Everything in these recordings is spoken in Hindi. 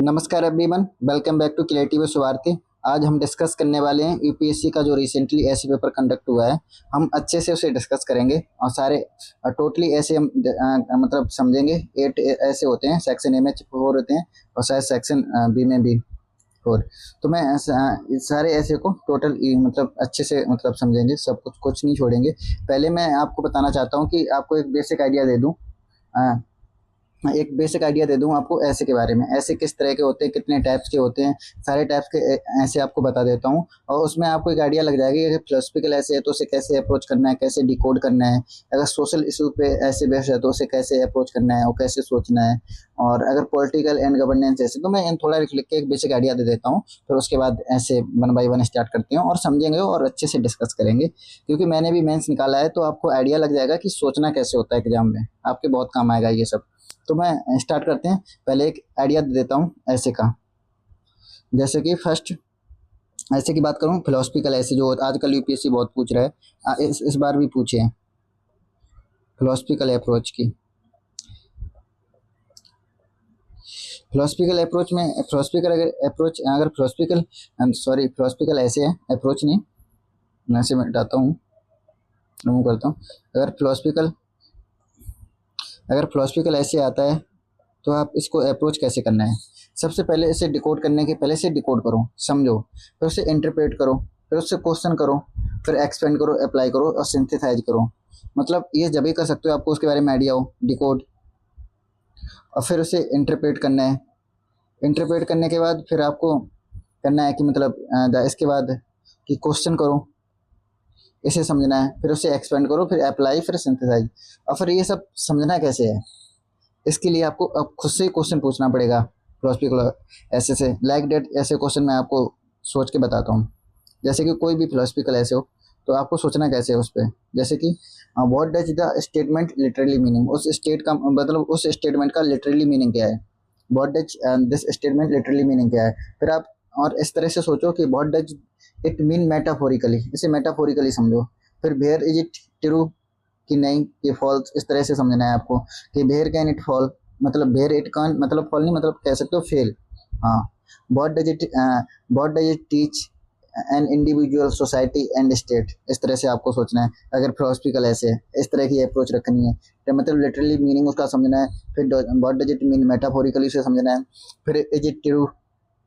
नमस्कार everyone, welcome back to creative Swarthi. आज हम डिस्कस करने वाले हैं यूपीएससी का जो रिसेंटली ऐसे पेपर कंडक्ट हुआ है। हम अच्छे से उसे डिस्कस करेंगे और सारे टोटली ऐसे हम मतलब समझेंगे। 8 ऐसे होते हैं, सेक्शन ए में 4 होते हैं और शायद सेक्शन बी में भी 4। तो मैं सारे ऐसे को टोटल मतलब अच्छे से मतलब समझेंगे, सब कुछ नहीं छोड़ेंगे। पहले मैं आपको बताना चाहता हूँ कि आपको एक बेसिक आइडिया दे दूँ। मैं एक बेसिक आइडिया दे दूं आपको ऐसे के बारे में। ऐसे किस तरह के होते हैं, कितने टाइप्स के होते हैं, सारे टाइप्स के ऐसे आपको बता देता हूं। और उसमें आपको एक आइडिया लग जाएगा कि अगर फिलोसफिकल ऐसे है तो उसे कैसे अप्रोच करना है, कैसे डिकोड करना है। अगर सोशल इशू पे ऐसे बेस्ड है तो उसे कैसे अप्रोच करना है और कैसे सोचना है। और अगर पॉलिटिकल एंड गवर्नेंस ऐसे, तो मैं इन थोड़ा लिख लिख के एक बेसिक आइडिया दे देता हूँ। फिर उसके बाद ऐसे 1 बाय 1 स्टार्ट करते हैं और समझेंगे और अच्छे से डिस्कस करेंगे। क्योंकि मैंने भी मेंस निकाला है तो आपको आइडिया लग जाएगा कि सोचना कैसे होता है एग्जाम में। आपके बहुत काम आएगा ये सब। तो मैं स्टार्ट करते हैं। पहले एक आइडिया दे देता हूँ ऐसे का। जैसे कि फर्स्ट ऐसे की बात करूँ, फिलोसफिकल ऐसे जो आजकल यूपीएससी बहुत पूछ रहा है, इस बार भी पूछे हैं फिलोसफिकल अप्रोच की। फिलोसफिकल अप्रोच में फिलोसफिकल अगर फिलोसफिकल सॉरी फिलोसफिकल ऐसे है, अप्रोच नहीं। मैं से मिटाता हूँ, रिमूव करता हूँ। अगर फिलोसफिकल ऐसे आता है तो आप इसको अप्रोच कैसे करना है। सबसे पहले इसे डिकोड करने के पहले इसे डिकोड करो, समझो, फिर उसे इंटरप्रेट करो, फिर उससे क्वेश्चन करो, फिर एक्सपेंड करो, अप्लाई करो और सिंथेसाइज करो। मतलब ये जब ही कर सकते हो आपको उसके बारे में आइडिया हो। डिकोड और फिर उसे इंटरप्रेट करना है। इंटरप्रेट करने के बाद फिर आपको करना है कि मतलब इसके बाद कि क्वेश्चन करो, इसे समझना है, फिर उसे एक्सपेंड करो, फिर अप्लाई, फिर सिंथेसाइज। और फिर ये सब समझना कैसे है, इसके लिए आपको अब खुद से ही क्वेश्चन पूछना पड़ेगा। फिलोसफिकल ऐसे से लाइक डेट ऐसे क्वेश्चन मैं आपको सोच के बताता हूँ। जैसे कि कोई भी फिलोसफिकल ऐसे हो तो आपको सोचना कैसे है उस पर। जैसे कि what does the statement literally meaning, उस स्टेट का मतलब उस स्टेटमेंट का लिटरली मीनिंग क्या है। What does this statement literally meaning क्या है। फिर आप और इस तरह से सोचो कि what does it mean metaphorically, इसे मेटाफोरिकली समझो। फिर वेयर इज इट ट्रू, कि नहीं ये फॉल्स, इस तरह से समझना है आपको। कि वेयर कैन इट फॉल, मतलब वेयर इट कैन मतलब फॉल नहीं, मतलब कह सकते हो फेल। हाँ। What does it teach an individual, society and state, इस तरह से आपको सोचना है। अगर फिलोसफिकल ऐसे है, इस तरह की अप्रोच रखनी है। तो मतलब लिटरली मीनिंग उसका समझना है। फिर what does it mean metaphorically से समझना है। फिर इज इट ट्रू,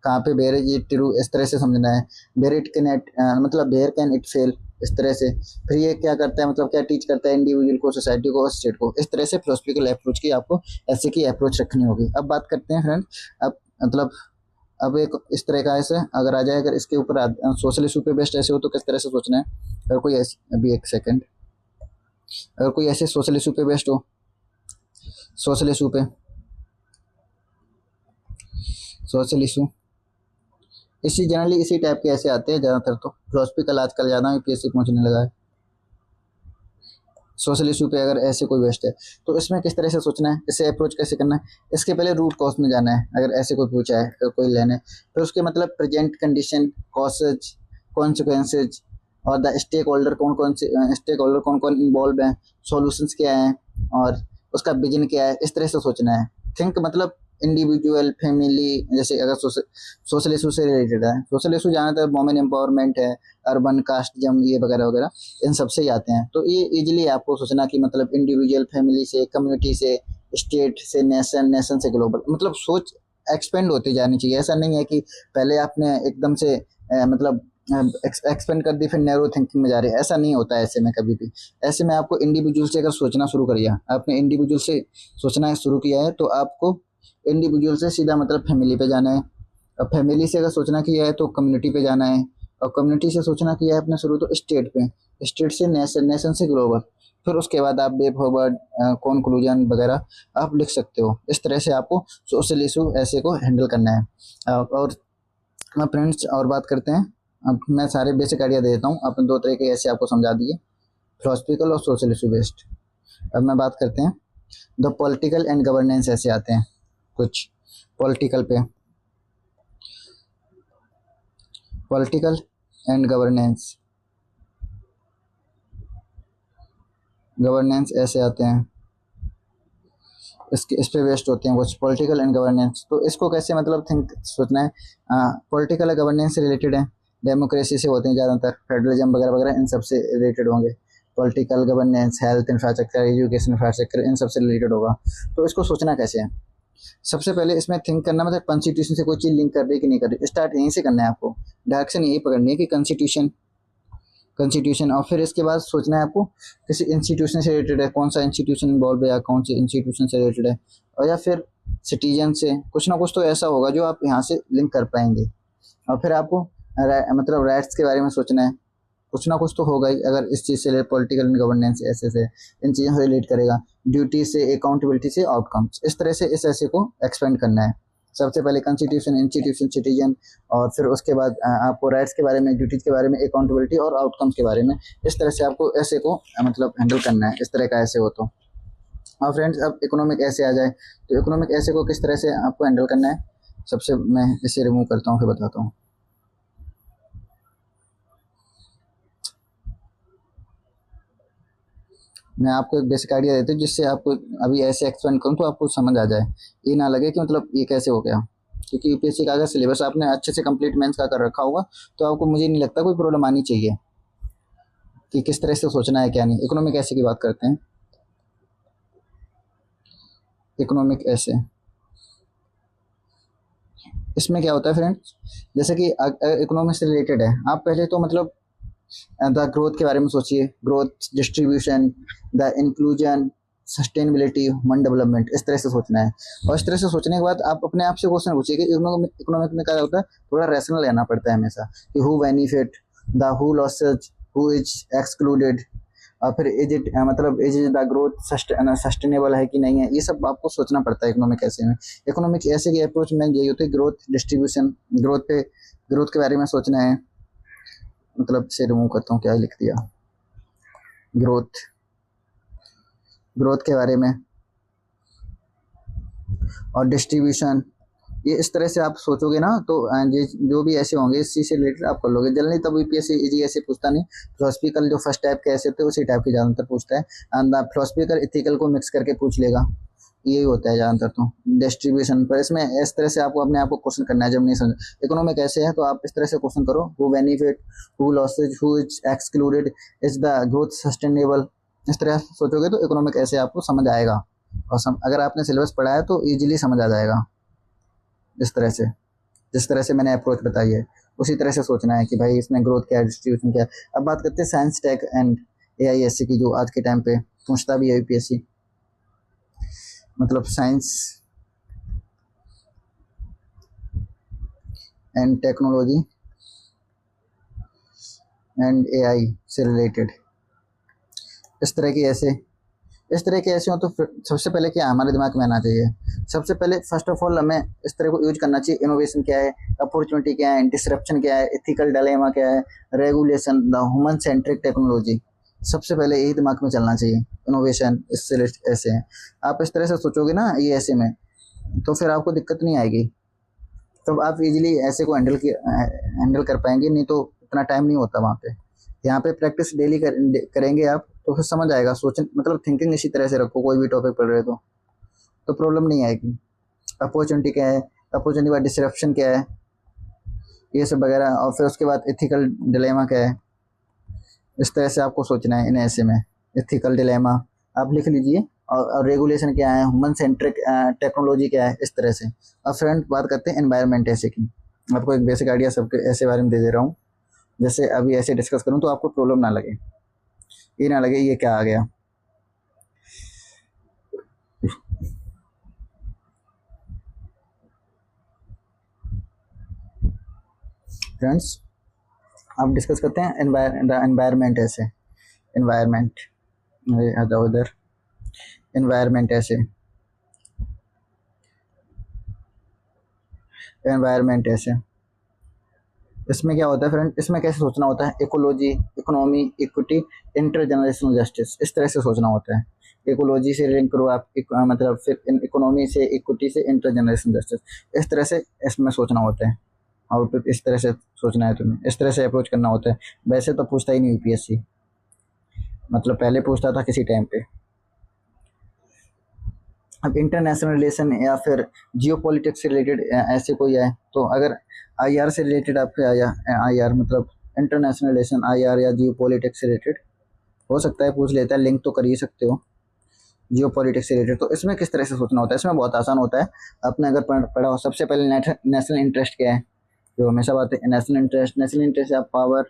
कहाँ पे बेर इज इट ट्रू, इस तरह से समझना है। बेर इट कैन इट मतलब बेर कैन इट फेल, इस तरह से। फिर ये क्या करता है, मतलब क्या टीच करता है इंडिविजुअल को, सोसाइटी को और स्टेट को। इस तरह से फिलोसफिकल अप्रोच की आपको ऐसे की अप्रोच रखनी होगी। अब बात करते हैं फ्रेंड, अब मतलब अब एक इस तरह का ऐसे अगर आ जाए, अगर इसके ऊपर सोशल इशू पे बेस्ड ऐसे हो तो किस तरह से सोचना है। अगर कोई ऐसे, अभी एक सेकेंड, अगर कोई ऐसे सोशल इशू पे बेस्ड हो, सोशल इशू पे, सोशल इशू इसी जनरली इसी टाइप के ऐसे आते हैं ज़्यादातर। तो फिलोसफिकल आजकल ज़्यादा यूपीएससी पहुंचने लगा है। सोशल इशू पे अगर ऐसे कोई वेस्ट है तो इसमें किस तरह से सोचना है, इसे अप्रोच कैसे करना है। इसके पहले रूट कॉज में जाना है। अगर ऐसे कोई पूछा है, अगर कोई लेना है, फिर उसके मतलब प्रेजेंट कंडीशन, कॉसेज, कॉन्सिक्वेंसेज और द स्टेक होल्डर, कौन कौन से स्टेक होल्डर कौन कौन इन्वॉल्व हैं, सॉल्यूशंस क्या हैं और उसका विजन क्या है। इस तरह से सोचना है। थिंक मतलब इंडिविजुअल, फैमिली, जैसे अगर सोशल इशू से रिलेटेड है। सोशल इशू ज़्यादातर वोमेन एम्पावरमेंट है, अर्बन कास्टिज्म, ये वगैरह वगैरह, इन सब से ही आते हैं। तो ये इजीली आपको सोचना कि मतलब इंडिविजुअल, फैमिली से, कम्युनिटी से, स्टेट से, नेशन, नेशन से ग्लोबल, मतलब सोच एक्सपेंड होती जानी चाहिए। ऐसा नहीं है कि पहले आपने एकदम से मतलब एक्सपेंड कर दी फिर नैरो थिंकिंग में जा रहे हैं। ऐसा नहीं होता है ऐसे में कभी भी। ऐसे में आपको इंडिविजुअल से अगर सोचना शुरू करिए, आपने इंडिविजुअल से सोचना शुरू किया है तो आपको इंडिविजुअल से सीधा मतलब फैमिली पे जाना है। अब फैमिली से अगर सोचना किया है तो कम्युनिटी पे जाना है। और कम्युनिटी से सोचना किया है अपने शुरू तो स्टेट पे, स्टेट से नेशन, नेशन से ग्लोबल। फिर उसके बाद आप वे फॉरवर्ड, कंक्लूजन वगैरह आप लिख सकते हो। इस तरह से आपको सोशल इशू ऐसे को हैंडल करना है। और फ्रेंड्स और बात करते हैं। अब मैं सारे बेसिक आइडिया दे देता हूँ। आपने 2 तरह के ऐसे आपको समझा दिए, फिलोसफिकल और सोशल इशू बेस्ड। अब मैं बात करते हैं द पॉलिटिकल एंड गवर्नेंस ऐसे आते हैं कुछ। पॉलिटिकल पे, पॉलिटिकल एंड गवर्नेंस, गवर्नेंस ऐसे आते हैं। इसके इस पे बेस्ड होते हैं कुछ पॉलिटिकल एंड गवर्नेंस। तो इसको कैसे मतलब थिंक सोचना है, पॉलिटिकल गवर्नेंस से रिलेटेड है, डेमोक्रेसी से होते हैं ज़्यादातर, फेडरलिज्म वगैरह वगैरह इन सब से रिलेटेड होंगे। Political governance, health infrastructure, education infrastructure, इन सब से रिलेटेड होगा। तो इसको सोचना कैसे है, सबसे पहले इसमें थिंक करना मतलब कॉन्स्टिट्यूशन से कोई चीज़ लिंक कर रही है कि नहीं कर रही, स्टार्ट यहीं से करना है आपको, डायरेक्शन यही पकड़नी है कि कॉन्स्टिट्यूशन, कॉन्स्टिट्यूशन। और फिर इसके बाद सोचना है आपको किसी इंस्टीट्यूशन से रिलेटेड है, कौन सा इंस्टीट्यूशन इन्वॉल्व है या कौन से इंस्टीट्यूशन से रिलेटेड है, और या फिर सिटीजन से, कुछ ना कुछ तो ऐसा होगा जो आप यहाँ से लिंक कर पाएंगे। और फिर आपको मतलब राइट्स के बारे में सोचना है, कुछ ना कुछ तो होगा ही, अगर इस चीज़ से पॉलिटिकल एंड गवर्नेंस ऐसे से इन चीज़ों से रिलेट करेगा, ड्यूटी से, अकाउंटेबिलिटी से, आउटकम्स, इस तरह से इस ऐसे को एक्सपेंड करना है। सबसे पहले कॉन्स्टिट्यूशन, इंस्टीट्यूशन, सिटीजन, और फिर उसके बाद आपको राइट्स के बारे में, ड्यूटीज़ के बारे में, अकाउंटेबिलिटी और आउटकम्स के बारे में, इस तरह से आपको ऐसे को मतलब हैंडल करना है, इस तरह का ऐसे हो तो। और फ्रेंड्स अब इकोनॉमिक ऐसे आ जाए, तो इकोनॉमिक ऐसे को किस तरह से आपको हैंडल करना है, सबसे मैं इसे रिमूव करता हूँ फिर बताता हूँ। मैं आपको एक बेसिक आइडिया देता हूँ जिससे आपको अभी ऐसे एक्सपेंड करूँ तो आपको समझ आ जाए, ये ना लगे कि मतलब ये कैसे हो गया। क्योंकि यूपीएससी का अगर सिलेबस आपने अच्छे से कंप्लीट मेंस का कर रखा होगा तो आपको, मुझे नहीं लगता कोई प्रॉब्लम आनी चाहिए कि किस तरह से सोचना है क्या नहीं। इकोनॉमिक ऐसे की बात करते हैं, इकोनॉमिक ऐसे, इसमें क्या होता है फ्रेंड्स, जैसे कि इकोनॉमिक से रिलेटेड है, आप पहले तो मतलब द ग्रोथ के बारे में सोचिए, growth, distribution, the inclusion, sustainability, human development, इस तरह से सोचना है। और इस तरह से सोचने के बाद आप अपने आप से क्वेश्चन पूछिए कि इकोनॉमिक में क्या होता है, थोड़ा रैशनल रहना पड़ता है हमेशा, कि who benefit, the who losses, who is excluded, और फिर इज इट मतलब इज द ग्रोथ सस्टेनेबल है कि नहीं है, ये सब आपको सोचना पड़ता है इकोनॉमिक ऐसे में। इकोनॉमिक ऐसे की अप्रोच में यही होती है, ग्रोथ, डिस्ट्रीब्यूशन, ग्रोथ के बारे में सोचना है, मतलब से रिमूव करता हूँ, क्या लिख दिया, ग्रोथ, ग्रोथ के बारे में, और डिस्ट्रीब्यूशन, ये इस तरह से आप सोचोगे ना तो ये जो भी ऐसे होंगे इस चीज़ से रिलेटेड आप कर लोगे जल्दी। तब यूपीएससी इजी ऐसे पूछता नहीं, फिलोसफिकल जो फर्स्ट टाइप के ऐसे होते हैं उसी टाइप के ज़्यादातर पूछता है, एंड फिलोसफिकल इथिकल को मिक्स करके पूछ लेगा, यही होता है ज़्यादातर। तो डिस्ट्रीब्यूशन पर इसमें इस तरह से आपको अपने आप को क्वेश्चन करना है जब नहीं समझ। इकोनॉमिक ऐसे है तो आप इस तरह से क्वेश्चन करो, who benefit, who losses, who is excluded, is the growth sustainable, इस तरह से सोचोगे तो इकोनॉमिक ऐसे आपको समझ आएगा। और अगर आपने सिलेबस पढ़ा है तो ईजिली समझ आ जाएगा। इस तरह से, जिस तरह से मैंने अप्रोच बताई है उसी तरह से सोचना है कि भाई इसमें ग्रोथ क्या है, डिस्ट्रीब्यूशन क्या है। अब बात करते हैं साइंस, टेक एंड एआईएससी की, जो आज के टाइम पे पूछता भी है यूपीएससी, मतलब science and technology and AI से रिलेटेड, इस तरह के ऐसे हो तो सबसे पहले क्या हमारे दिमाग में आना चाहिए, सबसे पहले फर्स्ट ऑफ ऑल हमें इस तरह को यूज करना चाहिए, इनोवेशन क्या है, अपॉर्चुनिटी क्या है, डिसरप्शन क्या है, एथिकल डायलेमा क्या है, regulation, the human centric technology, सबसे पहले यही दिमाग में चलना चाहिए, इनोवेशन, इससे ऐसे हैं। आप इस तरह से सोचोगे ना ये ऐसे में, तो फिर आपको दिक्कत नहीं आएगी, तब आप इजीली ऐसे को हैंडल कर पाएंगे। नहीं तो इतना टाइम नहीं होता वहाँ पे, यहाँ पे प्रैक्टिस डेली करेंगे आप तो फिर समझ आएगा। सोच मतलब थिंकिंग इसी तरह से रखो, कोई भी टॉपिक पढ़ रहे हो तो प्रॉब्लम नहीं आएगी। अपॉर्चुनिटी क्या है, अपॉर्चुनिटी के बाद डिसरप्शन क्या है, ये सब वगैरह, और फिर उसके बाद एथिकल डिलेमा क्या है, इस तरह से आपको सोचना है इन ऐसे में। एथिकल डिलेमा आप लिख लीजिए, और रेगुलेशन क्या है, ह्यूमन सेंट्रिक टेक्नोलॉजी क्या है, इस तरह से। अब फ्रेंड बात करते हैं एनवायरनमेंट ऐसे की, आपको एक बेसिक आइडिया सबके ऐसे बारे में दे रहा हूँ, जैसे अभी ऐसे डिस्कस करूँ तो आपको प्रॉब्लम ना लगे, ये ना लगे ये क्या आ गया। फ्रेंड्स अब डिस्कस करते हैं एनवायरनमेंट ऐसे, एनवायरनमेंट आ जाओ इधर, एनवायरनमेंट ऐसे, एनवायरनमेंट ऐसे, इसमें क्या होता है फ्रेंड, इसमें कैसे सोचना होता है, ecology, economy, equity, inter generational justice, इस तरह से सोचना होता है। इकोलॉजी से लिंक करो आप, मतलब फिर इकोनॉमी से, इक्विटी से, इंटर जनरेशनल जस्टिस, इस तरह से इसमें सोचना होता है। आउटपुट इस तरह से सोचना है तुम्हें, इस तरह से अप्रोच करना होता है। वैसे तो पूछता ही नहीं यूपीएससी, मतलब पहले पूछता था किसी टाइम पे, अब इंटरनेशनल रिलेशन या फिर जियो पॉलिटिक्स से रिलेटेड ऐसे कोई है, तो अगर आईआर से रिलेटेड आपके आया, आईआर मतलब इंटरनेशनल रिलेशन, आईआर या जियो पॉलिटिक्स से रिलेटेड हो सकता है पूछ लेता है, लिंक तो कर ही सकते हो जियो पॉलिटिक्स से रिलेटेड। तो इसमें किस तरह से सोचना होता है, इसमें बहुत आसान होता है। आपने अगर पढ़ा हो, सबसे पहले नेशनल इंटरेस्ट क्या है, जो हमेशा बात है नेशनल इंटरेस्ट। नेशनल इंटरेस्ट आप पावर,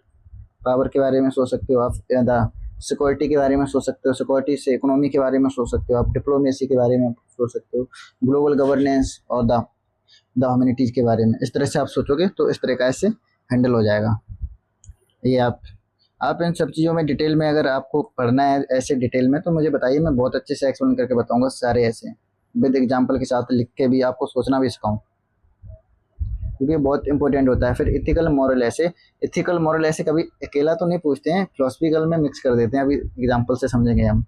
पावर के बारे में सोच सकते हो, आप सिक्योरिटी के बारे में सोच सकते हो, सिक्योरिटी से इकोनॉमी के बारे में सोच सकते हो, आप डिप्लोमेसी के बारे में सोच सकते हो, ग्लोबल गवर्नेंस और द ह्यूमैनिटीज के बारे में। इस तरह से आप सोचोगे तो इस तरह का ऐसे हैंडल हो जाएगा। ये आप इन सब चीज़ों में डिटेल में अगर आपको पढ़ना है ऐसे डिटेल में, तो मुझे बताइए, मैं बहुत अच्छे से एक्सप्लेन करके बताऊंगा सारे ऐसे विद एग्जाम्पल के साथ, लिख के भी आपको सोचना भी सिखाऊं, क्योंकि बहुत इंपॉर्टेंट होता है। फिर इथिकल मॉरल ऐसे, इथिकल मॉरल ऐसे कभी अकेला तो नहीं पूछते हैं, फिलोसफिकल में मिक्स कर देते हैं। अभी एग्जाम्पल से समझेंगे हम।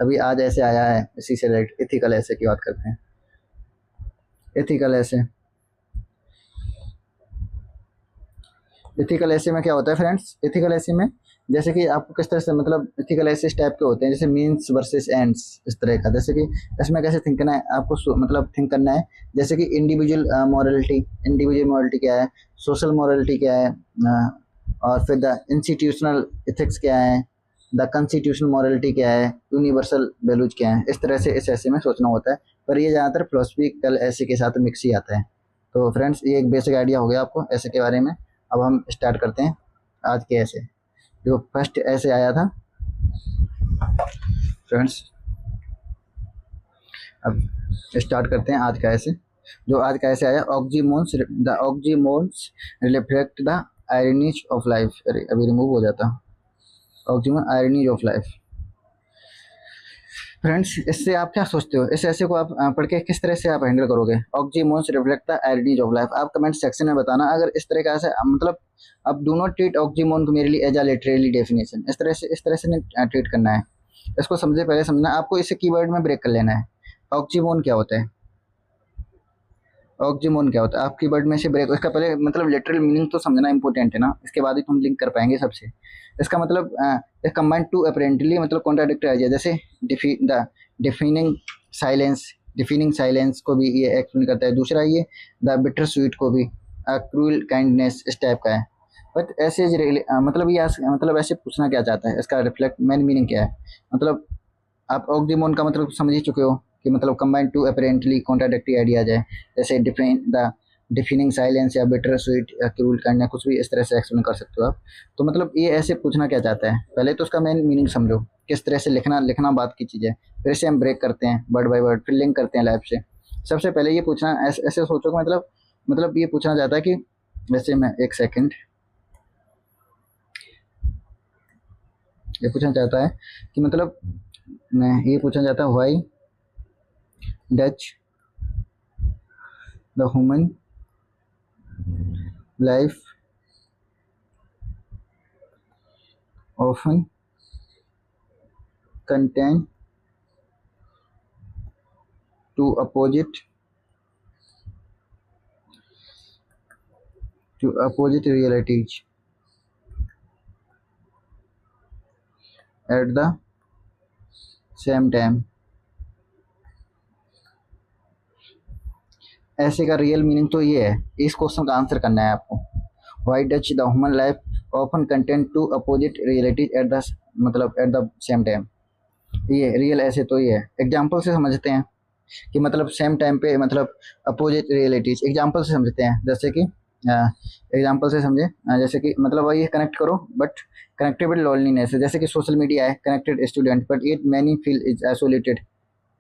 अभी आज ऐसे आया है, इसी से रिलेटेड इथिकल ऐसे की बात करते हैं। इथिकल ऐसे, इथिकल ऐसे में क्या होता है फ्रेंड्स, इथिकल ऐसे में जैसे कि आपको किस तरह से, मतलब इथिकल ऐसे इस टाइप के होते हैं, जैसे मीन्स वर्सेस एंड्स, इस तरह का। जैसे कि इसमें कैसे थिंक करना है आपको, मतलब थिंक करना है, जैसे कि इंडिविजुअल मॉरलिटी, इंडिविजुअल मॉरलिटी क्या है, सोशल मॉरलिटी क्या है, और फिर द इंस्टीट्यूशनल इथिक्स क्या है, द कॉन्स्टिट्यूशनल मॉरलिटी क्या है, यूनिवर्सल वैल्यूज क्या है। इस तरह से इस ऐसे में सोचना होता है, पर ये ज़्यादातर फिलोसफिकल ऐसे के साथ मिक्स ही आता है। तो फ्रेंड्स ये एक बेसिक आइडिया हो गया आपको ऐसे के बारे में। अब हम स्टार्ट करते हैं आज के ऐसे, जो फर्स्ट ऐसे आया था फ्रेंड्स। अब स्टार्ट करते हैं आज का ऐसे। जो आज का ऐसे आया, oxymorons, the oxymorons reflect the ironies of life. अरे अभी रिमूव हो जाता, oxymoron ironies of life. Friends इससे आप क्या सोचते हो, इस ऐसे को आप पढ़ के किस तरह से आप हैंडल करोगे। ऑक्जीमोन्स reflect the ironies of life, आप कमेंट सेक्शन में बताना अगर इस तरह का ऐसे, मतलब अब डू नॉट ट्रीट ऑक्जीमोन को मेरे लिए एज अ लिटरेरी डेफिनेशन, इस तरह से नहीं ट्रीट करना है। इसको समझे, पहले समझना आपको, इसे कीवर्ड में ब्रेक कर लेना है। ऑक्जीमोन क्या होता है, ऑक्जीमोन क्या होता है, आप कीवर्ड में से ब्रेक, इसका पहले मतलब लिटरल मीनिंग तो समझना इंपॉर्टेंट है ना, इसके बाद ही तुम लिंक कर पाएंगे सबसे। इसका मतलब कंबाइंड टू अपेरेंटली, मतलब कॉन्ट्राडिक्टरी आइडिया, जैसे द डिफिनिंग साइलेंस, डिफिनिंग साइलेंस को भी ये एक्सप्लेन करता है। दूसरा ये द बिटर स्वीट को भी क्रूअल काइंडनेस, इस टाइप का है। बट ऐसे मतलब ये मतलब ऐसे पूछना क्या चाहता है, इसका रिफ्लेक्ट मेन मीनिंग क्या है, मतलब आप ऑक्सीमोन का मतलब समझ ही चुके हो कि मतलब combined to apparently contradictory ideas है, जैसे डिफिनिंग साइलेंस या बिटर स्वीट या क्रूअल काइंडनेस, कुछ भी इस तरह से एक्सप्लेन कर सकते हो आप। तो मतलब ये ऐसे पूछना क्या चाहता है, पहले तो उसका मेन मीनिंग समझो, किस तरह से लिखना, लिखना बात की चीज़ है। फिर से हम ब्रेक करते हैं वर्ड बाय वर्ड, फिर लिंक करते हैं लैब से। सबसे पहले ये पूछना ऐसे सोचो कि मतलब ये पूछना चाहता है कि, वैसे मैं एक सेकंड, ये पूछना चाहता है कि मतलब मैं ये पूछना चाहता हूँ, why Dutch the human life often contain two opposite realities at the same time। ऐसे का रियल मीनिंग तो ये है, इस क्वेश्चन का आंसर करना है आपको। Why Dutch the human life often contain two opposite realities at the, मतलब एट द सेम टाइम। ये रियल ऐसे तो ये है, एग्जाम्पल से समझते हैं कि मतलब सेम टाइम पे मतलब अपोजिट रियलिटीज, एग्जाम्पल से समझते हैं। जैसे कि एग्जाम्पल से समझे, जैसे कि मतलब ये कनेक्ट करो, बट कनेक्टेड विद लोनलीनेस, जैसे कि सोशल मीडिया है connected student, but it many feel is isolated.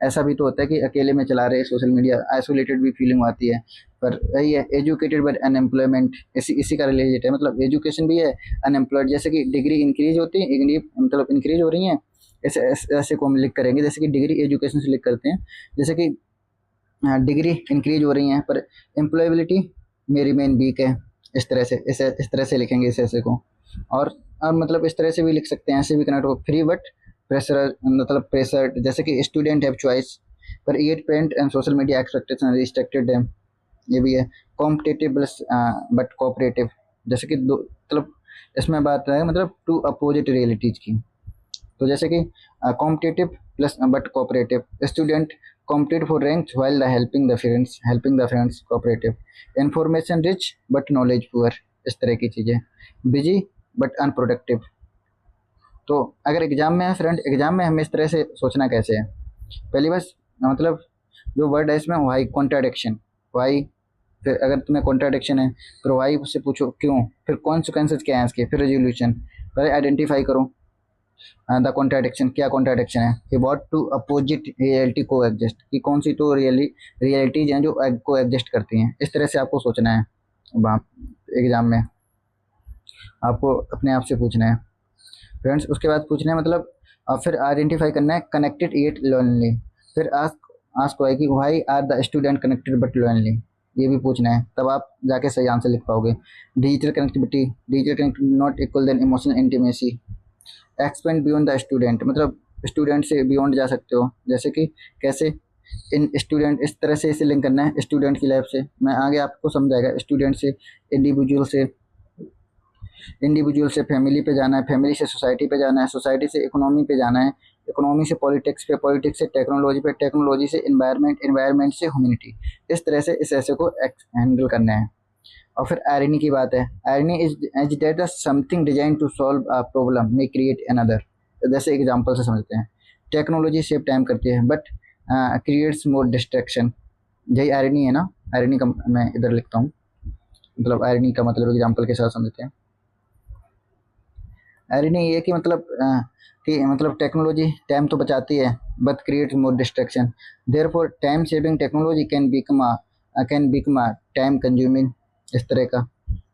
ऐसा भी तो होता है कि अकेले में चला रहे सोशल मीडिया, आइसोलेटेड भी फीलिंग आती है। पर यही है, एजुकेटेड बट अनएम्प्लॉयमेंट, इसी का रिलेटेड है, मतलब एजुकेशन भी है, अनएम्प्लॉयड। जैसे कि डिग्री इंक्रीज होती है, मतलब इंक्रीज हो रही हैं, ऐसे को हम लिख करेंगे, जैसे कि डिग्री एजुकेशन से लिख करते हैं, जैसे कि डिग्री इंक्रीज हो रही हैं पर एम्प्लॉयबिलिटी मेरी मेन वीक है। इस तरह से इस तरह से लिखेंगे इस ऐसे को। और मतलब इस तरह से भी लिख सकते हैं, ऐसे भी कनेक्ट हो, फ्री बट प्रेशर, मतलब प्रेशर, जैसे कि स्टूडेंट हैव चॉइस पर at parent and social media expectation restricted है। ये भी है, कॉम्पिटेटिव बट कोऑपरेटिव, जैसे कि दो, मतलब इसमें बात है मतलब टू अपोजिट रियलिटीज की। तो जैसे कि competitive plus but cooperative, student compete for ranks while the helping the friends cooperative, information rich but knowledge poor, इस तरह की चीज़ें, busy but unproductive। तो अगर एग्जाम में है फ्रेंड, एग्जाम में हमें इस तरह से सोचना कैसे है, पहली बस मतलब जो वर्ड है इसमें वाई कॉन्ट्राडिक्शन, वाई, फिर अगर तुम्हें कॉन्ट्राडिक्शन है फिर वाई से पूछो क्यों, फिर कॉन्सिक्वेंसेज क्या है इसके, फिर रेजोल्यूशन, पहले आइडेंटिफाई करो द कॉन्ट्राडिक्शन, क्या कॉन्ट्राडिक्शन है कि व्हाट टू अपोजिट रियलिटी को एग्जिस्ट, कि कौन सी तो रियलिटीज हैं जो को एग्जिस्ट करती हैं, इस तरह से आपको सोचना है वहाँ एग्जाम में, आपको अपने आप से पूछना है फ्रेंड्स। उसके बाद पूछना है मतलब फिर आइडेंटिफाई करना है कनेक्टेड येट लोनली, फिर आस्क है कि why are the student connected but lonely, ये भी पूछना है, तब आप जाके सही आंसर लिख पाओगे। Digital connectivity not equal then emotional intimacy, expand beyond the student, मतलब स्टूडेंट से बियॉन्ड जा सकते हो, जैसे कि कैसे, इन स्टूडेंट, इस तरह से इसे लिंक करना है स्टूडेंट की लाइफ से, मैं आगे आपको समझाएगा, स्टूडेंट से इंडिविजुअल से फैमिली पे जाना है, फैमिली से सोसाइटी पे जाना है, सोसाइटी से इकोनॉमी पे जाना है, इकोनॉमी से पॉलिटिक्स पे, पॉलिटिक्स से टेक्नोलॉजी पे, टेक्नोलॉजी से एनवायरनमेंट से ह्यूमैनिटी, इस तरह से इस ऐसे को हैंडल करना है। और फिर आयरनी की बात है, irony is that something design to solve a problem may create another, जैसे एग्जांपल से समझते हैं, टेक्नोलॉजी सेव टाइम करती है बट क्रिएट्स मोर डिस्ट्रैक्शन, यही आयरनी है ना, आयरनी का मैं इधर लिखता हूँ, मतलब आयरनी का मतलब एग्जांपल के साथ समझते हैं। आयरनी ये कि मतलब टेक्नोलॉजी टाइम तो बचाती है but create more distraction, therefore time saving technology can become time consuming, इस तरह का।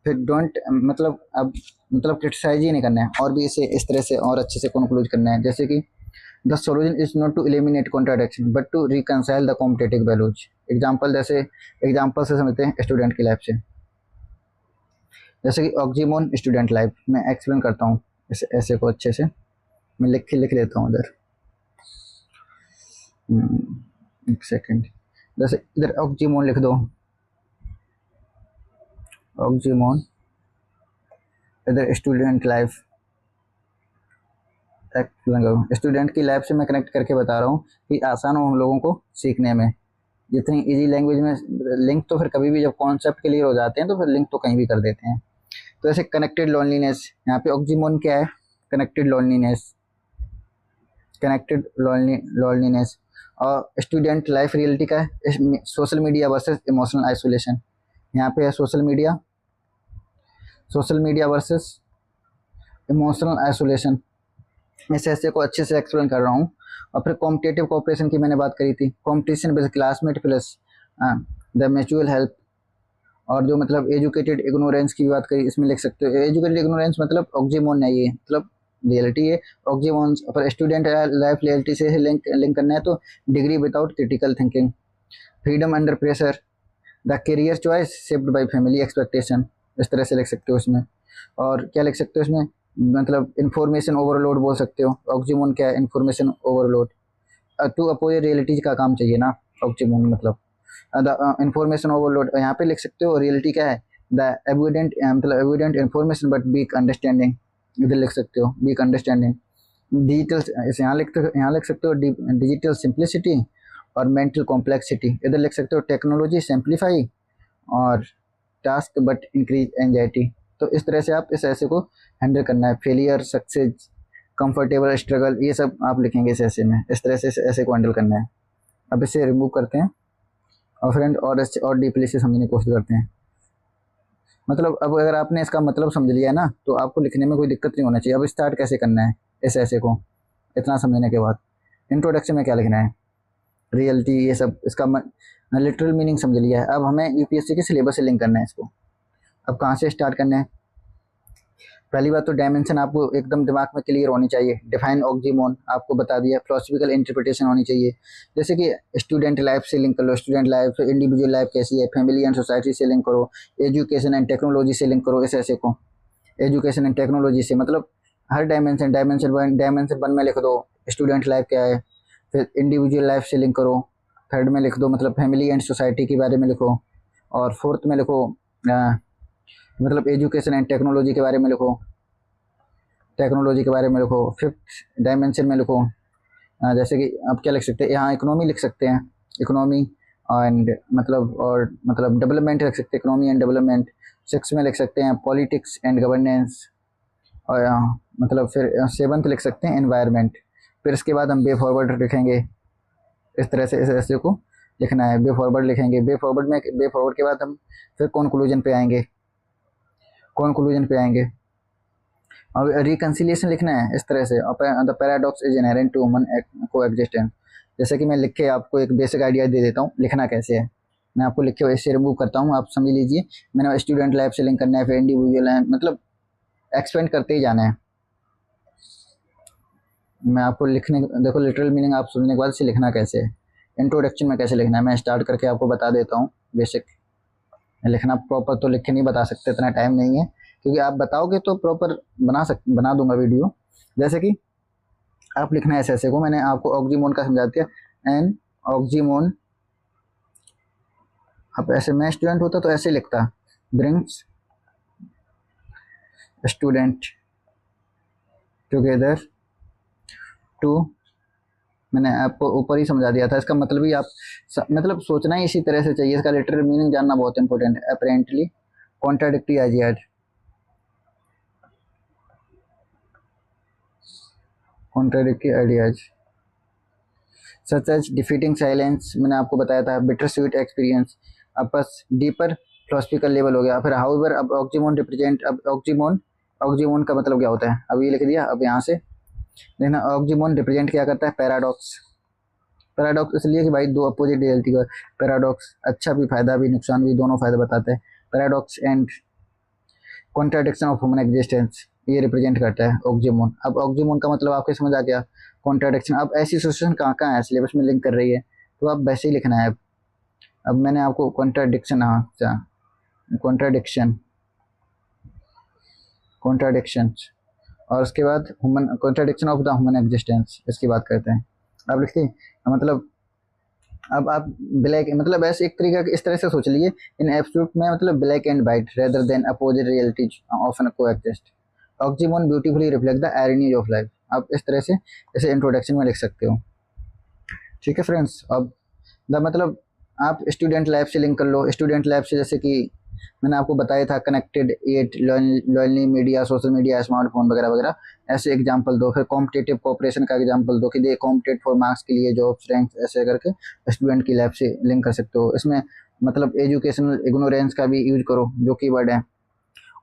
फिर डोंट मतलब क्रिटिसाइज ही नहीं करना है, और भी इसे इस तरह से और अच्छे से कंक्लूड करना है, जैसे कि the solution is not to eliminate contradiction but to reconcile the competitive values, example जैसे एग्जाम्पल से समझते हैं स्टूडेंट की लाइफ से, जैसे कि ऑक्सीमोन स्टूडेंट लाइफ, मैं एक्सप्लेन करता हूँ इस ऐसे को अच्छे से, मैं लिख लेता हूँ इधर, एक सेकेंड, जैसे इधर ऑक्सीमोन लिख दो, ऑक्सीमोन, इधर स्टूडेंट लाइफ, स्टूडेंट की लाइफ से मैं कनेक्ट करके बता रहा हूँ कि आसान हो हम लोगों को सीखने में, जितनी इजी लैंग्वेज में लिंक तो फिर कभी भी जब कॉन्सेप्ट क्लियर हो जाते हैं तो फिर लिंक तो कहीं भी कर देते हैं। तो ऐसे कनेक्टेड लोनलीनेस, यहाँ पे ऑक्सीमोन क्या है, कनेक्टेड लोनलीनेस, और स्टूडेंट लाइफ रियलिटी का है social media versus emotional isolation, यहाँ पे है social media versus emotional isolation, इस ऐसे को अच्छे से एक्सप्लेन कर रहा हूँ। और फिर कॉम्पिटेटिव कोऑपरेशन की मैंने बात करी थी, competition with classmate plus the mutual help, और जो मतलब एजुकेटेड इग्नोरेंस की बात करी, इसमें लिख सकते हो एजुकेटेड इग्नोरेंस मतलब ऑक्सीमोन है, ये मतलब रियलिटी है ऑक्सीमोन, पर स्टूडेंट लाइफ रियलिटी से लिंक करना है तो degree without critical thinking, freedom under pressure, the career choice shaped by family expectation, इस तरह से लिख सकते हो इसमें। और क्या लिख सकते हो इसमें, मतलब इंफॉर्मेशन ओवरलोड बोल सकते हो, ऑक्सीमोन क्या है, information overload, two opposite realities का काम चाहिए ना ऑक्सीमोन, मतलब द इंफॉर्मेशन ओवरलोड, यहाँ पे लिख सकते हो रियलिटी क्या है, द एविडेंट मतलब evident information but weak understanding, इधर लिख सकते हो वीक अंडरस्टैंडिंग, डिजिटल, यहाँ लिख सकते हो डिजिटल सिंप्लिसिटी और मेंटल कॉम्प्लेक्सिटी, इधर लिख सकते हो टेक्नोलॉजी सिंप्लीफाई और टास्क बट इंक्रीज एंजाइटी। तो इस तरह से आप इस ऐसे को हैंडल करना है, फेलियर, सक्सेस, कंफर्टेबल, स्ट्रगल, ये सब आप लिखेंगे इस ऐसे में, इस तरह से इस ऐसे को हैंडल करना है। अब इसे रिमूव करते हैं और फ्रेंड और डीपली से समझने की कोशिश करते हैं। मतलब अब अगर आपने इसका मतलब समझ लिया ना तो आपको लिखने में कोई दिक्कत नहीं होना चाहिए। अब स्टार्ट कैसे करना है इस ऐसे को, इतना समझने के बाद इंट्रोडक्शन में क्या लिखना है, रियलिटी, ये सब इसका लिटरल मीनिंग समझ लिया है। अब हमें यूपीएससी के सिलेबस से लिंक करना है इसको। अब कहाँ से स्टार्ट करना है, पहली बात तो डायमेंशन आपको एकदम दिमाग में क्लियर होनी चाहिए, डिफाइन ऑक्सीमोन आपको बता दिया, फिलोसफिकल इंटरप्रिटेशन होनी चाहिए, जैसे कि स्टूडेंट लाइफ से लिंक कर लो, स्टूडेंट लाइफ, इंडिविजुअल लाइफ कैसी है, फैमिली एंड सोसाइटी से लिंक करो, एजुकेशन एंड टेक्नोलॉजी से लिंक करो, इस ऐसे को एजुकेशन एंड टेक्नोलॉजी से, मतलब हर डायमेंशन वन में लिख दो स्टूडेंट लाइफ क्या है, फिर इंडिविजुअल लाइफ से लिंक करो, थर्ड में लिख दो मतलब फैमिली एंड सोसाइटी के बारे में लिखो, और फोर्थ में लिखो मतलब एजुकेशन एंड टेक्नोलॉजी के बारे में लिखो, फिफ्थ डायमेंशन में लिखो जैसे कि अब क्या लिख सकते हैं, यहाँ इकोनॉमी लिख सकते हैं, इकोनॉमी एंड मतलब और मतलब डेवलपमेंट लिख सकते हैं, इकोनॉमी एंड डेवलपमेंट। 6 में लिख सकते हैं पॉलिटिक्स एंड गवर्नेंस, और मतलब फिर 7th लिख सकते हैं एनवायरनमेंट। फिर इसके बाद हम वे फॉरवर्ड लिखेंगे, इस तरह से इस ऐसे को लिखना है, वे फॉरवर्ड लिखेंगे। वे फॉरवर्ड के बाद हम फिर कंक्लूजन पे आएंगे, और रिकन्सिलिएशन लिखना है इस तरह से। The paradox is inherent to human को एग्जिस्टेंस। जैसे कि मैं लिख के आपको एक बेसिक आइडिया दे देता हूँ लिखना कैसे है, मैं आपको लिख के इससे रिमूव करता हूँ, आप समझ लीजिए। मैंने स्टूडेंट लाइफ से लिंक करना है, फिर इंडिविजुअल है, मतलब एक्सपेंड करते ही जाना है। मैं आपको लिखने, देखो लिटरल मीनिंग आप सुनने के बाद से लिखना कैसे है, इंट्रोडक्शन में कैसे लिखना है मैं स्टार्ट करके आपको बता देता हूँ। बेसिक लिखना प्रॉपर तो लिख के नहीं बता सकते, इतना टाइम नहीं है, क्योंकि आप बताओगे तो प्रॉपर बना दूंगा वीडियो। जैसे कि आप लिखना है ऐसे को, मैंने आपको ऑक्सीमोन का समझा दिया। एन ऑक्सीमोन, अब ऐसे मैं स्टूडेंट होता तो ऐसे लिखता, ब्रिंग्स स्टूडेंट टुगेदर टू, मैंने आपको ऊपर ही समझा दिया था। इसका मतलब ही आप मतलब सोचना ही इसी तरह से चाहिए, इसका लिटरल मीनिंग जानना बहुत इंपॉर्टेंट है। Apparently contradictory ideas, such as defeating silence, मैंने आपको बताया था। बिटर स्वीट एक्सपीरियंस, अब बस डीपर फिलोसफिकल लेवल हो गया। फिर हाउएवर, अब ऑक्सीमोन रिप्रेजेंट, अब ऑक्सीमोन का मतलब क्या होता है, अब ये लिख दिया। अब यहाँ से देखना ऑक्सीमोन रिप्रेजेंट क्या करता है, पैराडॉक्स इसलिए कि भाई दो अपोजिट रियलिटी का पैराडॉक्स, अच्छा भी फायदा भी नुकसान भी दोनों फायदा बताते हैं। Paradox and contradiction of human existence, ये रिप्रेजेंट करता है ऑक्सीमोन। अब ऑक्सीमोन का मतलब आपको समझ आ गया, कॉन्ट्राडिक्शन। अब ऐसी सिचुएशन कहाँ कहाँ है सिलेबस में लिंक कर रही है, तो अब वैसे ही लिखना है। अब मैंने आपको कॉन्ट्राडिक्शन, कॉन्ट्राडिक्शन और उसके बाद human, contradiction of the human existence, इसकी बात करते हैं। अब लिखते हैं मतलब, अब आप ब्लैक मतलब ऐसे एक तरीका इस तरह से सोच लीजिए, इन एब्सोल्यूट में मतलब black and white rather than opposite realities often coexist. Oxymoron beautifully reflect the irony of life, आप इस तरह से जैसे इंट्रोडक्शन में लिख सकते हो। ठीक है फ्रेंड्स, अब द मतलब आप स्टूडेंट लाइफ से लिंक कर लो। स्टूडेंट लाइफ से जैसे कि मैंने आपको बताया था, connected eight, learning media, social media, smartphone वगैरह वगैरह, ऐसे एग्जांपल दो। फिर कॉम्पिटेटिव कोऑपरेशन का एग्जांपल दो कि दे कॉम्पिटेट फॉर मार्क्स के लिए जॉब्स रैंक, ऐसे करके स्टूडेंट की लाइफ से लिंक कर सकते हो। इसमें मतलब एजुकेशनल इग्नोरेंस का भी यूज करो, जो की वर्ड है।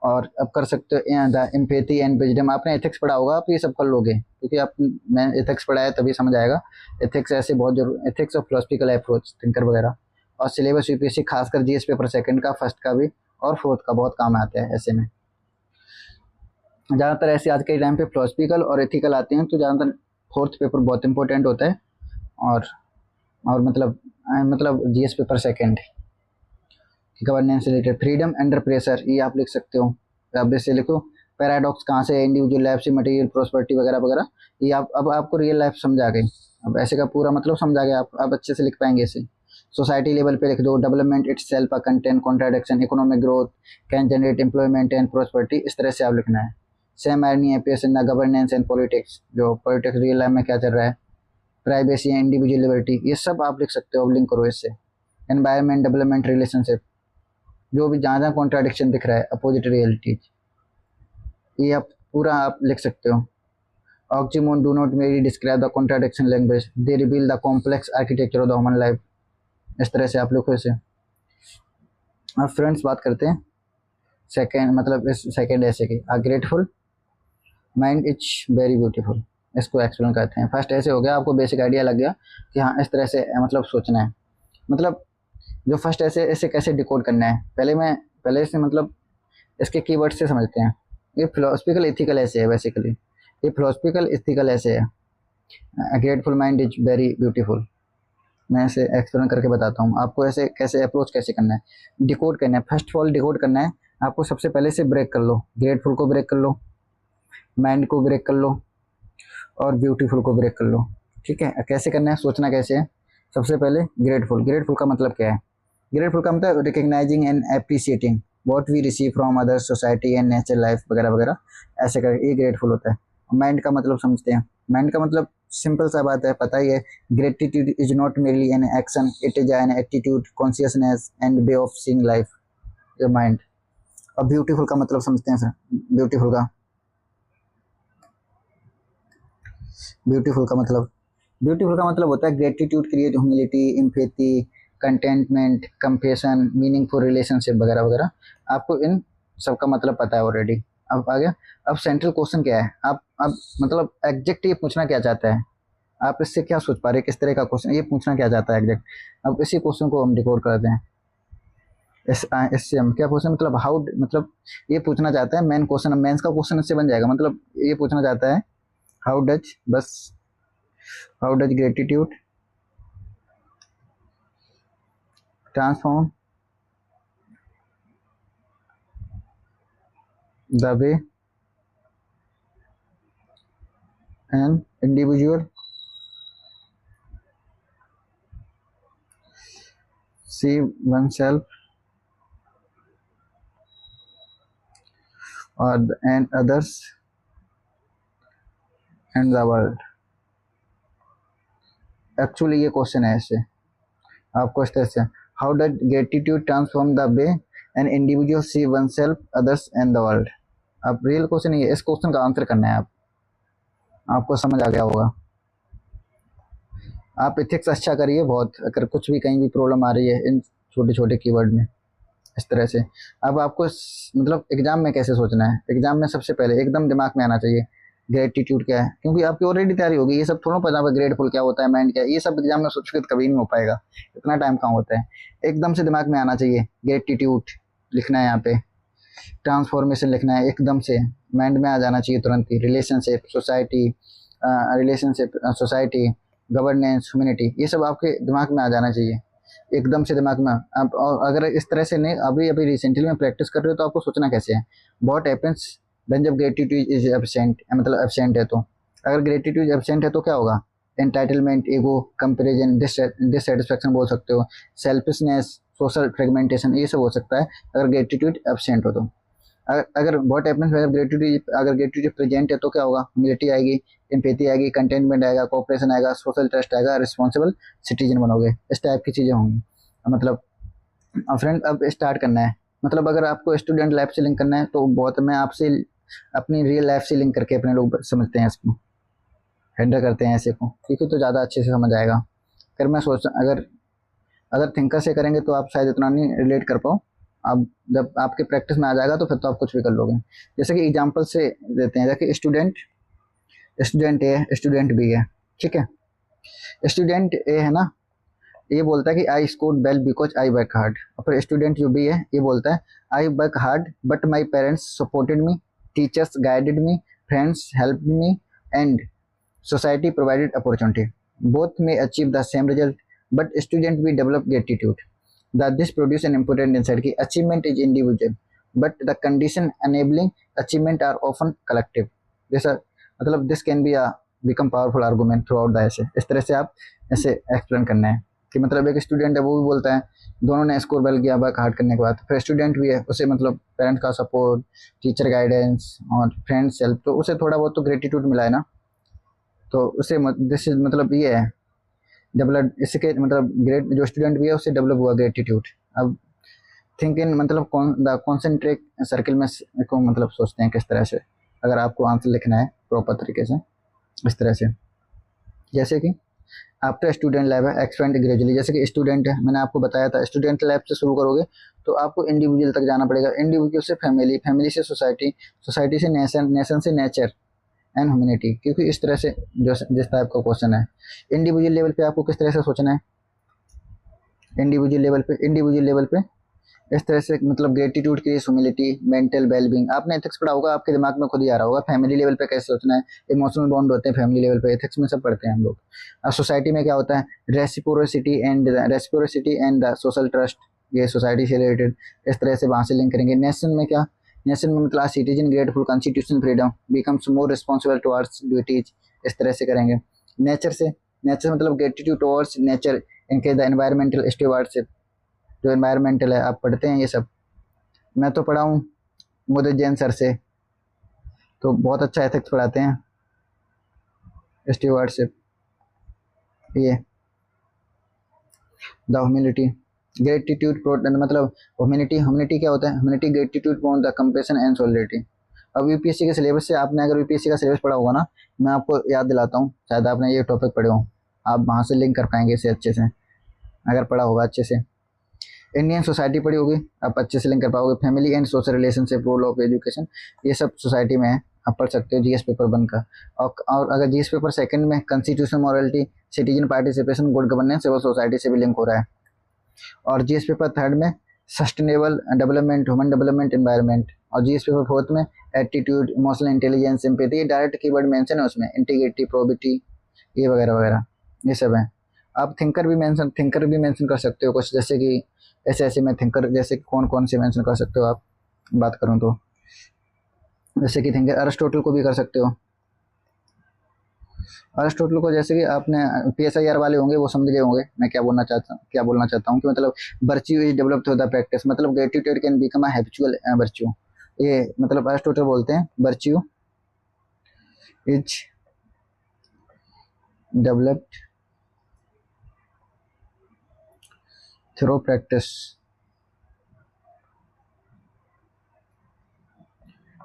और अब कर सकते हो द एम्पैथी एंड विजडम, आपने एथिक्स पढ़ा होगा, आप ये सब कर लोगे, क्योंकि आप मैं एथिक्स पढ़ा है तभी समझ आएगा। एथिक्स ऐसे बहुत जरूर, ethics of philosophical approach, thinker वगैरह। और सिलेबस यूपीएससी खासकर जीएस पेपर सेकंड का, फर्स्ट का भी और फोर्थ का बहुत काम आता है। ऐसे में ज़्यादातर ऐसे आज के टाइम पे फिलोसफिकल और एथिकल आते हैं, तो ज़्यादातर फोर्थ पेपर बहुत इंपॉर्टेंट होता है। और मतलब GS paper second, governance related, freedom under pressure, ये आप लिख सकते हो। आप जैसे लिखो पैराडॉक्स कहाँ से, इंडिविजुअल लाइफ से मटेरियल प्रॉस्पेरिटी वगैरह वगैरह, ये आप अब आपको रियल लाइफ समझ आ गई। अब ऐसे का पूरा मतलब समझ आ गया, आप अच्छे से लिख पाएंगे इसे। सोसाइटी लेवल पे लिख दो, development it's self a content contradiction, economic growth can generate employment and prosperity, इस तरह से आप लिखना है। Same irony appears in the governance and politics, जो पॉलिटिक्स रियल लाइफ में क्या चल रहा है, प्राइवेसी एंड इंडिविजुअल लिबर्टी, ये सब आप लिख सकते हो। अब लिंक करो इससे। एनवायरनमेंट, डेवलपमेंट, रिलेशनशिप, जो भी जहाँ जहाँ कॉन्ट्राडिक्शन दिख रहा है, अपोजिट रियलिटीज, ये आप पूरा आप लिख सकते हो। ऑक्सीमोन डू नॉट मेरी describe the contradiction language, they reveal the complex architecture of the human life, इस तरह से आप लिखो इसे। अब फ्रेंड्स बात करते हैं सेकेंड, मतलब इस सेकेंड ऐसे की, अ grateful mind is very beautiful, इसको एक्सप्लेन करते हैं। फर्स्ट ऐसे हो गया, आपको बेसिक आइडिया लग गया कि हाँ इस तरह से मतलब सोचना है। मतलब जो फर्स्ट ऐसे कैसे डिकोड करना है, पहले से मतलब इसके कीवर्ड से समझते हैं। ये फिलोसफिकल एथिकल ऐसे है, बेसिकली ये फिलोसफिकल एथिकल ऐसे है। Grateful mind is very beautiful, मैं ऐसे एक्सप्लेन करके बताता हूँ आपको ऐसे कैसे अप्रोच कैसे करना है, डिकोड करना है। फर्स्ट ऑफ ऑल डिकोड करना है आपको, सबसे पहले से ब्रेक कर लो, ग्रेटफुल को ब्रेक कर लो, माइंड को ब्रेक कर लो, और ब्यूटीफुल को ब्रेक कर लो। ठीक है, कैसे करना है, सोचना कैसे है। सबसे पहले ग्रेटफुल का मतलब क्या है, ग्रेटफुल का मतलब recognising and appreciating what we receive from other society and nature life वगैरह वगैरह, ऐसे कर ये ग्रेटफुल होता है। माइंड का मतलब समझते हैं, माइंड का मतलब सिंपल सा बात है, पता ही है। Gratitude is not merely an action, it is an attitude, consciousness and way of seeing life, your mind. अब ब्यूटीफुल का मतलब समझते हैं फिर। ब्यूटीफुल का मतलब होता है gratitude create humility, empathy, contentment, compassion, meaningful relationship वगैरह वगैरह। आपको इन सबका मतलब पता है ऑलरेडी। अब आगे, अब सेंट्रल क्वेश्चन क्या है, आप अब मतलब एग्जैक्ट ये पूछना क्या चाहता है, आप इससे क्या सोच पा रहे हैं, किस तरह का क्वेश्चन ये पूछना क्या चाहता है एग्जैक्ट। अब इसी क्वेश्चन को हम डिकोड करते हैं। इससे हम क्या पूछना, मतलब हाउ, मतलब ये पूछना चाहता है मेन क्वेश्चन, मेंस का क्वेश्चन इससे बन जाएगा। मतलब ये पूछना चाहता है हाउ डज, बस how does gratitude transform the way an individual see oneself and others and the world। Actually ये क्वेश्चन है ऐसे आपको इस तरह से, how does gratitude transform the way an individual see oneself, others and the world. अब रियल क्वेश्चन ये, इस क्वेश्चन का आंसर करना है। आपको समझ आ गया होगा। आप इथिक्स अच्छा करिए बहुत, अगर कुछ भी कहीं भी प्रॉब्लम आ रही है इन छोटे छोटे कीवर्ड में इस तरह से। अब आपको मतलब एग्जाम में कैसे सोचना है, एग्जाम में सबसे पहले एकदम दिमाग में आना चाहिए ग्रेटिट्यूड क्या है, क्योंकि आपकी ऑलरेडी तैयारी होगी। ये सब थोड़ा पता है ग्रेटफुल क्या होता है, माइंड क्या है, ये सब एग्जाम में सोच के कभी नहीं हो पाएगा, इतना टाइम कहाँ होता है। एकदम से दिमाग में आना चाहिए, ग्रेटिट्यूड लिखना है यहाँ पे, ट्रांसफॉर्मेशन लिखना है, एकदम से माइंड में आ जाना चाहिए तुरंत ही। रिलेशनशिप सोसाइटी, गवर्नेंस, ह्यूमैनिटी, ये सब आपके दिमाग में आ जाना चाहिए एकदम से दिमाग में। आप और अगर इस तरह से नहीं, अभी अभी रिसेंटली में प्रैक्टिस कर रहे हो तो आपको सोचना कैसे है, व्हाट हैपेंस व्हेन जब ग्रेटिट्यूड इज एब्सेंट, मतलब एब्सेंट है तो, अगर ग्रेटिट्यूड एब्सेंट है तो क्या होगा, एंटाइटलमेंट, ईगो, कंपैरिजन, डिससेटिस्फैक्शन बोल सकते हो, सेल्फिशनेस, सोशल फ्रेगमेंटेशन, ये सब हो सकता है अगर ग्रेटिट्यूड एब्सेंट हो तो। अगर व्हाट हैपेंस अगर ग्रेटिट्यूड प्रेजेंट है तो क्या होगा, ह्यूमिलिटी आएगी, एम्पैथी आएगी, कंटेनमेंट आएगा, कोऑपरेशन आएगा, सोशल ट्रस्ट आएगा, रिस्पॉन्सिबल सिटीजन बनोगे, इस टाइप की चीज़ें होंगी। मतलब फ्रेंड अब स्टार्ट करना है, मतलब अगर आपको स्टूडेंट लाइफ से लिंक करना है तो बहुत, मैं आपसे अपनी रियल लाइफ से लिंक करके अपने लोग समझते हैं इसको, हैंडल करते हैं ऐसे को, क्योंकि तो ज़्यादा अच्छे से समझ आएगा। अगर मैं सोच अगर अगर थिंकर से करेंगे तो आप शायद इतना नहीं रिलेट कर पाओ। अब जब आपके प्रैक्टिस में आ जाएगा तो फिर तो आप कुछ भी कर लोगे। जैसे कि एग्जांपल से देते हैं, जैसे स्टूडेंट ए, स्टूडेंट बी है, ठीक है। स्टूडेंट ए है ना, ये बोलता है कि I scored well because I work hard. और फिर स्टूडेंट जो बी है ये बोलता है I work hard but my parents supported me, teachers guided me, friends helped me and society provided opportunity. Both may achieve the same result, but student will develop gratitude. That this produce an important insight कि achievement is individual, but the condition enabling achievement are often collective. जैसा मतलब this can be a become powerful argument throughout the essay। इस तरह से आप ऐसे एक्सप्लेन करना है कि मतलब एक स्टूडेंट है वो भी बोलता है दोनों ने स्कोर वेल किया वर्क हार्ड करने के बाद, फिर स्टूडेंट भी है उसे मतलब पेरेंट्स का सपोर्ट, टीचर गाइडेंस और फ्रेंड्स हेल्प, तो उसे थोड़ा बहुत तो ग्रेटिट्यूड मिला है ना, तो उसे दिस इज मतलब ये है डेवलप, इसके मतलब ग्रेट जो स्टूडेंट भी है उससे डेवलप हुआ ग्रेटिट्यूड। अब थिंक इन मतलब द कॉन्सेंट्रिक सर्किल में को मतलब सोचते हैं किस तरह से, अगर आपको आंसर लिखना है प्रॉपर तरीके से इस तरह से। जैसे कि आफ्टर स्टूडेंट लाइफ है एक्सपेंड ग्रेजुअली, जैसे कि स्टूडेंट है, मैंने आपको बताया था स्टूडेंट लाइफ से शुरू करोगे तो आपको इंडिविजुअल तक जाना पड़ेगा, इंडिविजुअल से फैमिली, फैमिली से सोसाइटी, सोसाइटी से नेशन, नेशन से नेचर एंड ह्यूमैनिटी। क्योंकि इस तरह से जो जिस टाइप का क्वेश्चन है, इंडिविजुअल लेवल पे आपको किस तरह से सोचना है, इंडिविजुअल लेवल पे इस तरह से मतलब ग्रेटिट्यूड की, ह्यूमिलिटी, मेंटल वेलबींग, आपने एथिक्स पढ़ा होगा, आपके दिमाग में खुद ही आ रहा होगा। फैमिली लेवल पे कैसे सोचना है, इमोशनल बॉन्ड होते हैं फैमिली लेवल पे, एथिक्स में सब पढ़ते हैं हम लोग। अब सोसाइटी में क्या होता है, reciprocity and the social trust, ये सोसाइटी से रिलेटेड, इस तरह से वहाँ से लिंक करेंगे। नेशन में क्या, नेशन में मतलब citizen grateful, constitutional freedom, becomes more responsible towards duties, इस तरह से करेंगे। नेचर से, नेचर मतलब ग्रेटिट्यूड टुवर्ड्स नेचर, इनके द एनवायरमेंटल स्टीवार्डशिप, जो एनवायरमेंटल है आप पढ़ते हैं ये सब, मैं तो पढ़ा हूँ मोदी जैन सर से, तो बहुत अच्छा एथिक्स पढ़ाते हैं। स्टीवर्डशिप, ये द ह्यूमिलिटी, ग्रेटिट्यूड, मतलब ह्यूमिलिटी, ह्यूमिलिटी क्या होता है, humility gratitude for the compassion and solidarity. अब यूपीएससी के सिलेबस से आपने अगर यूपीएससी का सिलेबस पढ़ा होगा ना, मैं आपको याद दिलाता हूँ, शायद आपने ये टॉपिक पढ़े हो, आप वहाँ से लिंक कर पाएंगे इसे अच्छे से, अगर पढ़ा होगा अच्छे से। इंडियन सोसाइटी पढ़ी होगी, आप अच्छे से लिंक कर पाओगे। Family and social relationship, role of education, ये सब सोसाइटी में है, आप पढ़ सकते हो जीएस पेपर 1 का। और अगर जीएस पेपर 2 में constitution, morality, citizen participation, good governance, civil society से भी लिंक हो रहा है। और जीएस पेपर 3 में sustainable development, human development, environment. और जीएस पेपर 4 में attitude, emotional intelligence, sympathy, direct keyword mention है उसमें, इंटीग्रिटी, प्रोबिटी, ये वगैरह वगैरह, ये सब है। आप थिंकर भी मेंशन कर सकते हो कुछ, जैसे कि ऐसे में थिंकर जैसे कौन कौन से मेंशन कर सकते हो आप, बात करूँ तो जैसे कि थिंकर अरिस्टोटल को भी कर सकते हो। अरिस्टोटल को जैसे कि आपने पीएसआईआर वाले होंगे वो समझ गए होंगे मैं क्या बोलना चाहता हूँ कि मतलब virtue is develop through the practice, मतलब gratitude can become a habitual virtue. ये मतलब अरिस्टोटल बोलते हैं virtue is developed through practice,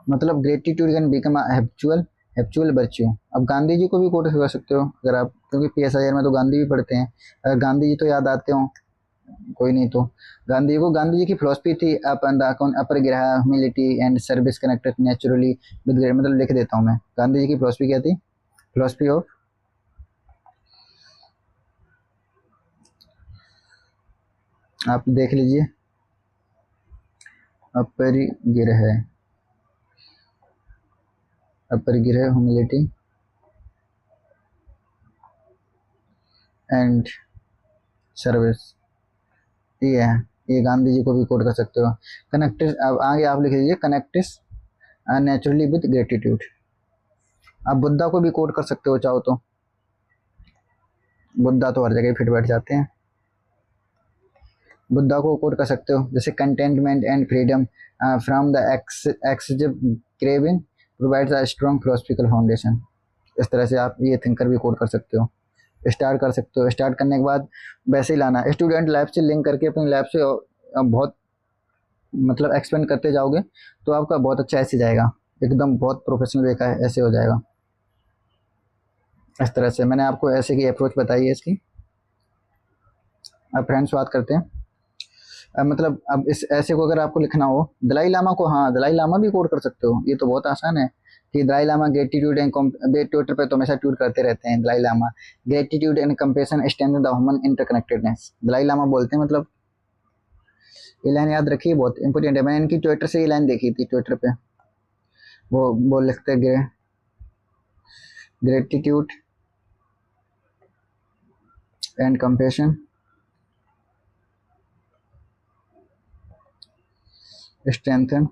मतलब gratitude can become a habitual virtue. अब गांधी जी को भी कोट कर सकते हो अगर आप, क्योंकि पीएसआईआर में तो गांधी भी पढ़ते हैं, अगर गांधी जी तो याद आते हो, कोई नहीं तो गांधी जी की फिलोसफी थी अपर ग्रह, humility and service connected naturally with, मतलब लिख देता हूँ मैं, गांधी जी की फिलोसफी क्या थी, फिलोसफी ऑफ, आप देख लीजिए, अपरिग्रह, ह्यूमिलिटी एंड सर्विस, ये है, ये गांधी जी को भी कोट कर सकते हो। कनेक्टेड, अब आगे आप लिख लीजिए, कनेक्टेड नेचुरली विद ग्रेटिट्यूड। आप बुद्धा को भी कोट कर सकते हो चाहो तो, बुद्धा तो हर जगह फिट बैठ जाते हैं, बुद्धा को कोट कर सकते हो, जैसे containment and freedom from the excessive craving provides a strong philosophical foundation. इस तरह से आप ये थिंकर भी कोट कर सकते हो, स्टार्ट कर सकते हो। स्टार्ट करने के बाद वैसे ही लाना, स्टूडेंट लैब से लिंक करके अपनी लैब से बहुत मतलब एक्सपेंड करते जाओगे तो आपका बहुत अच्छा ऐसे जाएगा, एकदम बहुत प्रोफेशनल वे का ऐसे हो जाएगा। इस तरह से मैंने आपको ऐसे की अप्रोच बताई है इसकी। अब फ्रेंड्स बात करते हैं, मतलब अब इस ऐसे को अगर आपको लिखना हो, दलाई लामा को, हाँ दलाई लामा भी कोड कर सकते हो, ये तो बहुत आसान है कि Dalai Lama gratitude and Twitter पे तो हमेशा ट्वीट करते रहते हैं Dalai Lama, gratitude and compassion strengthen the human interconnectedness, Dalai Lama बोलते हैं, मतलब ये लाइन याद रखिए बहुत इंपॉर्टेंट है, मैंने इनकी ट्विटर से ये लाइन देखी थी ट्विटर पे, वो लिखते gratitude and compassion strengthen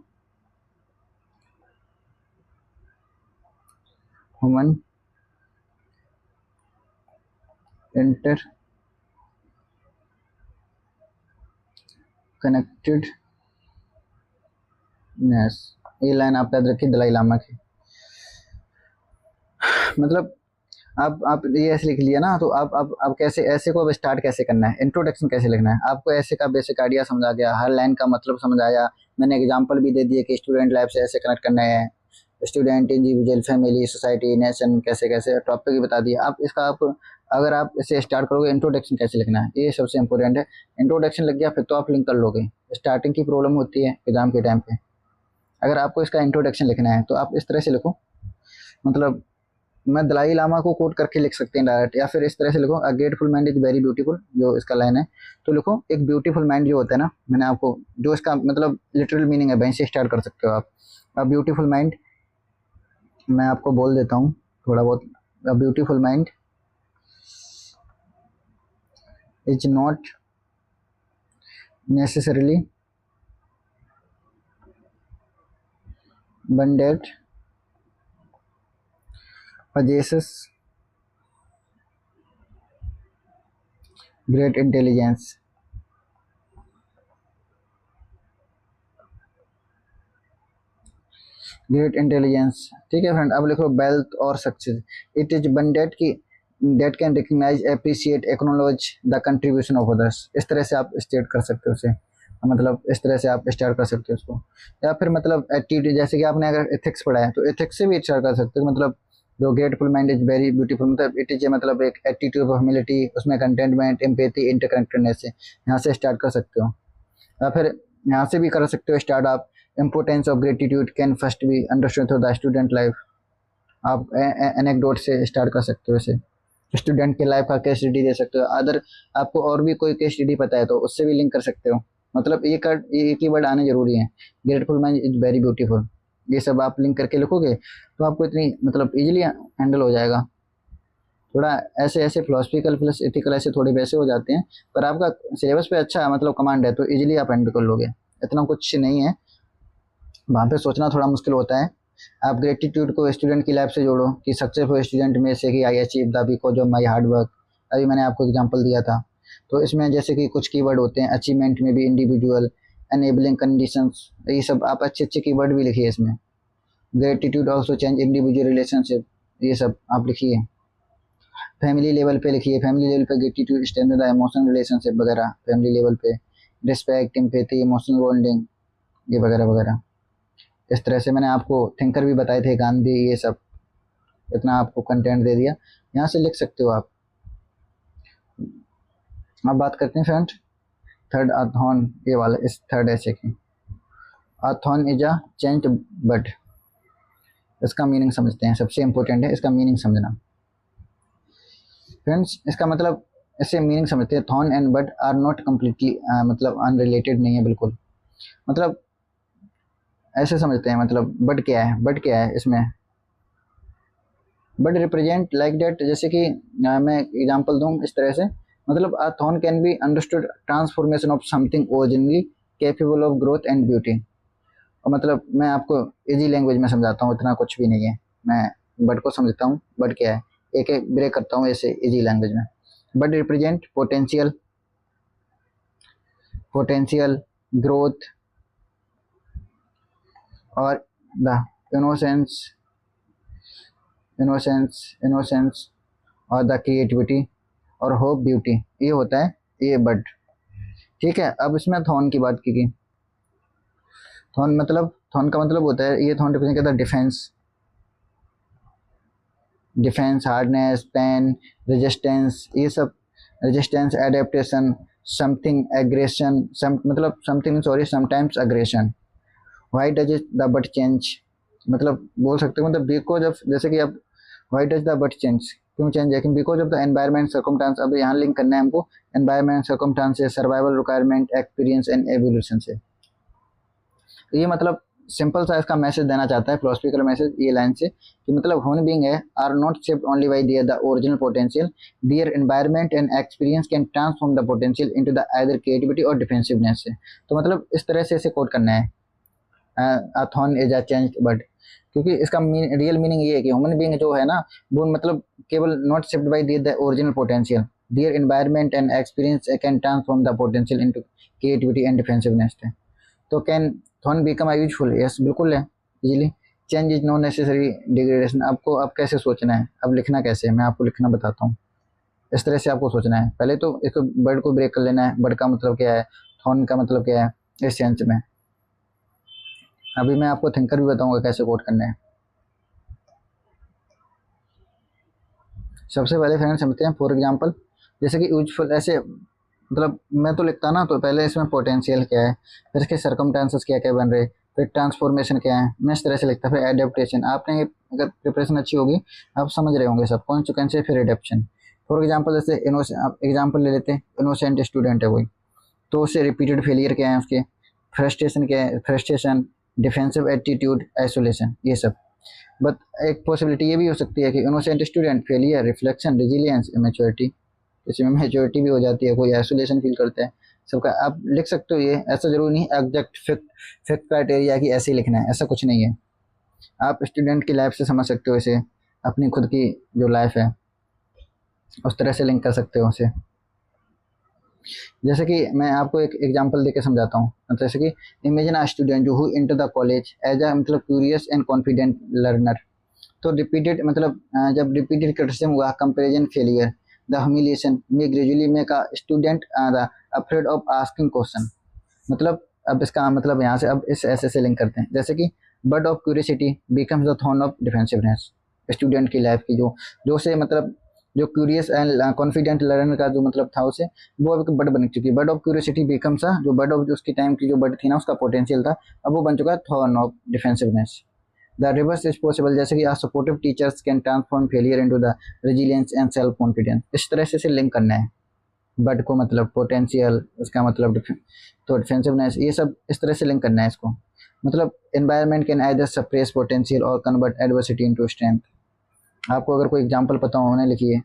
human inter connectedness, ये लाइन आप याद रखिए दलाई लामा की। मतलब आप ये ऐसे लिख लिया ना, तो आप कैसे ऐसे को अब स्टार्ट कैसे करना है, इंट्रोडक्शन कैसे लिखना है, आपको ऐसे का बेसिक आइडिया समझ आ गया, हर लाइन का मतलब समझ आया, मैंने एग्जांपल भी दे दिए कि स्टूडेंट लाइफ से ऐसे कनेक्ट करना है, student, individual, family, society, nation, कैसे कैसे टॉपिक भी बता दिया। आप इसका आप अगर आप इसे स्टार्ट करोगे, इंट्रोडक्शन कैसे लिखना है ये सबसे इंपॉर्टेंट है। इंट्रोडक्शन लग गया फिर तो आप लिंक कर लोगे, स्टार्टिंग की प्रॉब्लम होती है एग्जाम के टाइम पे। अगर आपको इसका इंट्रोडक्शन लिखना है तो आप इस तरह से लिखो, मतलब मैं दलाई लामा को कोट करके लिख सकते हैं डायरेक्ट, या फिर इस तरह से लिखो, अ grateful mind is very beautiful, जो इसका लाइन है, तो लिखो एक ब्यूटीफुल माइंड जो होता है ना, मैंने आपको जो इसका मतलब लिटरल मीनिंग है वहीं से स्टार्ट कर सकते हो आप। अ ब्यूटीफुल माइंड मैं आपको बोल देता हूँ थोड़ा बहुत, a beautiful mind is not necessarily one that possesses great intelligence, great intelligence. ठीक है फ्रेंड, अब लिखो वेल्थ और success. It is one that can recognise, appreciate, acknowledge the contribution of others. इस तरह से आप स्टेट कर सकते हो उसे, मतलब इस तरह से आप स्टार्ट कर सकते हो उसको। या फिर मतलब एटीट्यूड, जैसे कि आपने अगर एथिक्स पढ़ा है तो एथिक्स से भी स्टार्ट कर सकते हो, मतलब जो grateful mind is very beautiful, मतलब इट इज मतलब एक एटीट्यूड ऑफ ह्यूमिलिटी, उसमें कंटेंटमेंट, एम्पैथी, इंटरकनेक्टेडनेस से यहाँ से स्टार्ट कर सकते हो। या फिर यहाँ से भी कर सकते हो स्टार्ट आप, importance of gratitude can first be understood through the student life. आप एनेक्डोट से स्टार्ट कर सकते हो इसे, स्टूडेंट के लाइफ का केस स्टडी दे सकते हो। अदर आपको और भी कोई केस स्टडी पता है तो उससे भी लिंक कर सकते हो। मतलब ये की वर्ड आने जरूरी है, grateful mind is very beautiful, ये सब आप लिंक करके लिखोगे तो आपको इतनी मतलब इजीली हैंडल हो जाएगा। थोड़ा ऐसे ऐसे फिलोसफिकल प्लस एथिकल ऐसे थोड़े वैसे हो जाते हैं, पर आपका सिलेबस पे अच्छा मतलब कमांड है तो इजीली आप हैंडल कर लोगे, इतना कुछ नहीं है। वहाँ पे सोचना थोड़ा मुश्किल होता है। आप ग्रेटिट्यूड को स्टूडेंट की लाइफ से जोड़ो कि सक्सेसफुल स्टूडेंट में से कि I achieve the because of my hard work. अभी मैंने आपको एग्जांपल दिया था, तो इसमें जैसे कि कुछ कीवर्ड होते हैं, अचीवमेंट में भी इंडिविजुअल, एनेबलिंग कंडीशंस, ये सब आप अच्छे अच्छे कीवर्ड भी लिखिए इसमें। Gratitude also change individual relationship, ये सब आप लिखिए। फैमिली लेवल पे लिखिए, फैमिली लेवल पे gratitude strengthen the emotional relationship वगैरह, फैमिली लेवल पे रिस्पेक्ट, एम्पैथी, इमोशनल बॉन्डिंग, ये वगैरह वगैरह। इस तरह से मैंने आपको थिंकर भी बताए थे, गांधी, ये सब, इतना आपको कंटेंट दे दिया, यहाँ से लिख सकते हो आप। अब बात करते हैं फ्रेंड थर्ड अथॉन, ये वाला इस थर्ड ऐसे की। अथॉन इज अ चेंज बट, इसका मीनिंग समझते हैं, सबसे इंपॉर्टेंट है इसका मीनिंग समझना फ्रेंड्स। इसका मतलब ऐसे मीनिंग समझते हैं, thorn and bud are not completely मतलब अनरिलेटेड नहीं है बिल्कुल, मतलब ऐसे समझते हैं। मतलब बड क्या है, बड क्या है इसमें, बट रिप्रेजेंट लाइक डेट, जैसे कि मैं एग्जांपल दूं इस तरह से, मतलब अ thorn can be understood transformation of something originally capable of growth and beauty. और मतलब मैं आपको इजी लैंग्वेज में समझाता हूँ, इतना कुछ भी नहीं है, मैं बट को समझता हूँ। बट क्या है, एक एक ब्रेक करता हूँ ऐसे इजी लैंग्वेज में। But represent potential, potential growth और द इनोसेंस, इनोसेंस और द क्रिएटिविटी और होप, ब्यूटी, ये होता है ये बड। ठीक है, अब इसमें थॉर्न की बात की। थॉर्न मतलब, थॉर्न का मतलब होता है, ये थॉर्न रिप्रेजेंट करता है defence, defence, hardness, pain, resistance, ये सब, resistance, adaptation, something, aggression, some मतलब something sorry sometimes aggression. Why does the bud change, मतलब बोल सकते हो मतलब बिकॉज ऑफ, जैसे कि अब why does the bud change, क्यों चेंज है, because of the environment circumstance. अब यहाँ लिंक करना है हमको environment circumstances, survival requirement, experience and evolution से। ये मतलब सिंपल सा इसका मैसेज देना चाहता है फिलोसफिकल मैसेज ये लाइन से, कि मतलब ह्यूमन बीइंग है are not shaped only by their the original potential, their environment and experience can transform the potential into the either creativity और डिफेंसिवनेस से। तो मतलब इस तरह से इसे कोट करना है, अथॉन इज अ चेंज बट, क्योंकि इसका रियल मीनिंग ये है कि ह्यूमन बीइंग जो है ना वो मतलब केवल not shaped by their the original potential, their environment and experience can transform the potential into creativity and defensiveness. तो can thorn become useful, yes बिल्कुल है, easily. Change is no necessary degradation. आपको अब कैसे सोचना है, अब लिखना कैसे है, मैं आपको लिखना बताता हूँ। इस तरह से आपको सोचना है, पहले तो इसको वर्ड को ब्रेक कर लेना है, वर्ड का मतलब क्या है, थॉर्न का मतलब क्या है इस सेंस में। अभी मैं आपको थिंकर भी बताऊंगा कैसे कोट करना है। सबसे पहले फ्रेंड समझते हैं फॉर एग्जांपल, जैसे कि यूजफुल ऐसे, मतलब मैं तो लिखता ना तो पहले इसमें पोटेंशियल क्या है, फिर इसके सर्कमस्टांसेस क्या क्या बन रहे, फिर ट्रांसफॉर्मेशन क्या है, मैं इस तरह से लिखता, फिर एडेप्टेशन। आपने अगर प्रिपरेशन अच्छी होगी आप समझ रहे होंगे सब, कॉन्सिक्वेंस, फिर एडेप्शन। फॉर एग्जांपल जैसे एग्जांपल ले लेते हैं, इनोसेंट स्टूडेंट है कोई, तो उससे रिपीटेड फेलियर क्या है उसके, फ्रस्ट्रेशन क्या है, फ्रस्ट्रेशन, डिफेंसिव एटीट्यूड, आइसोलेशन, ये सब। बट एक पॉसिबिलिटी ये भी हो सकती है कि innocent student, failure, reflection, resilience, immaturity, इसमें मेजोरिटी भी हो जाती है, कोई आइसोलेशन फील करता है, सबका आप लिख सकते हो। ये ऐसा जरूरी नहीं एग्जैक्ट फिक्स क्राइटेरिया की ऐसे ही लिखना है, ऐसा कुछ नहीं है। आप स्टूडेंट की लाइफ से समझ सकते हो इसे, अपनी खुद की जो लाइफ है उस तरह से लिंक कर सकते हो उसे। जैसे कि मैं आपको एक एग्जांपल देके समझाता हूँ। जैसे कि imagine a student who enter the college as a मतलब क्यूरियस एंड कॉन्फिडेंट लर्नर। तो रिपीटेड मतलब जब रिपीटेड क्रिटिसिज्म हुआ, comparison, failure, the humiliation may gradually make a student the afraid of asking question. मतलब अब इसका मतलब यहाँ से अब इस ऐसे से लिंक करते हैं। जैसे कि bird of curiosity becomes the thorn of defensiveness. Student की लाइफ की जो से मतलब जो क्यूरियस एंड कॉन्फिडेंट लर्नर का जो मतलब था उसे, वो अब बर्ड बन चुकी है। बर्ड ऑफ क्यूरियोसिटी बिकम्स जो बर्ड ऑफ जो उसकी टाइम की जो बर्ड थी ना, उसका पोटेंशियल था, अब वो बन चुका है thorn of defensiveness. The reverse is possible. जैसे कि supportive teachers can transform failure into the resilience and self confidence. इस तरह से लिंक करना है बट को, मतलब पोटेंशियल, उसका मतलब तो डिफेंसिवनेस, ये सब इस तरह से लिंक करना है इसको। मतलब environment can either suppress potential और कन्वर्ट एडवर्सिटी इनटू स्ट्रेंथ। आपको अगर कोई एग्जांपल पता हो उन्हें लिखिए।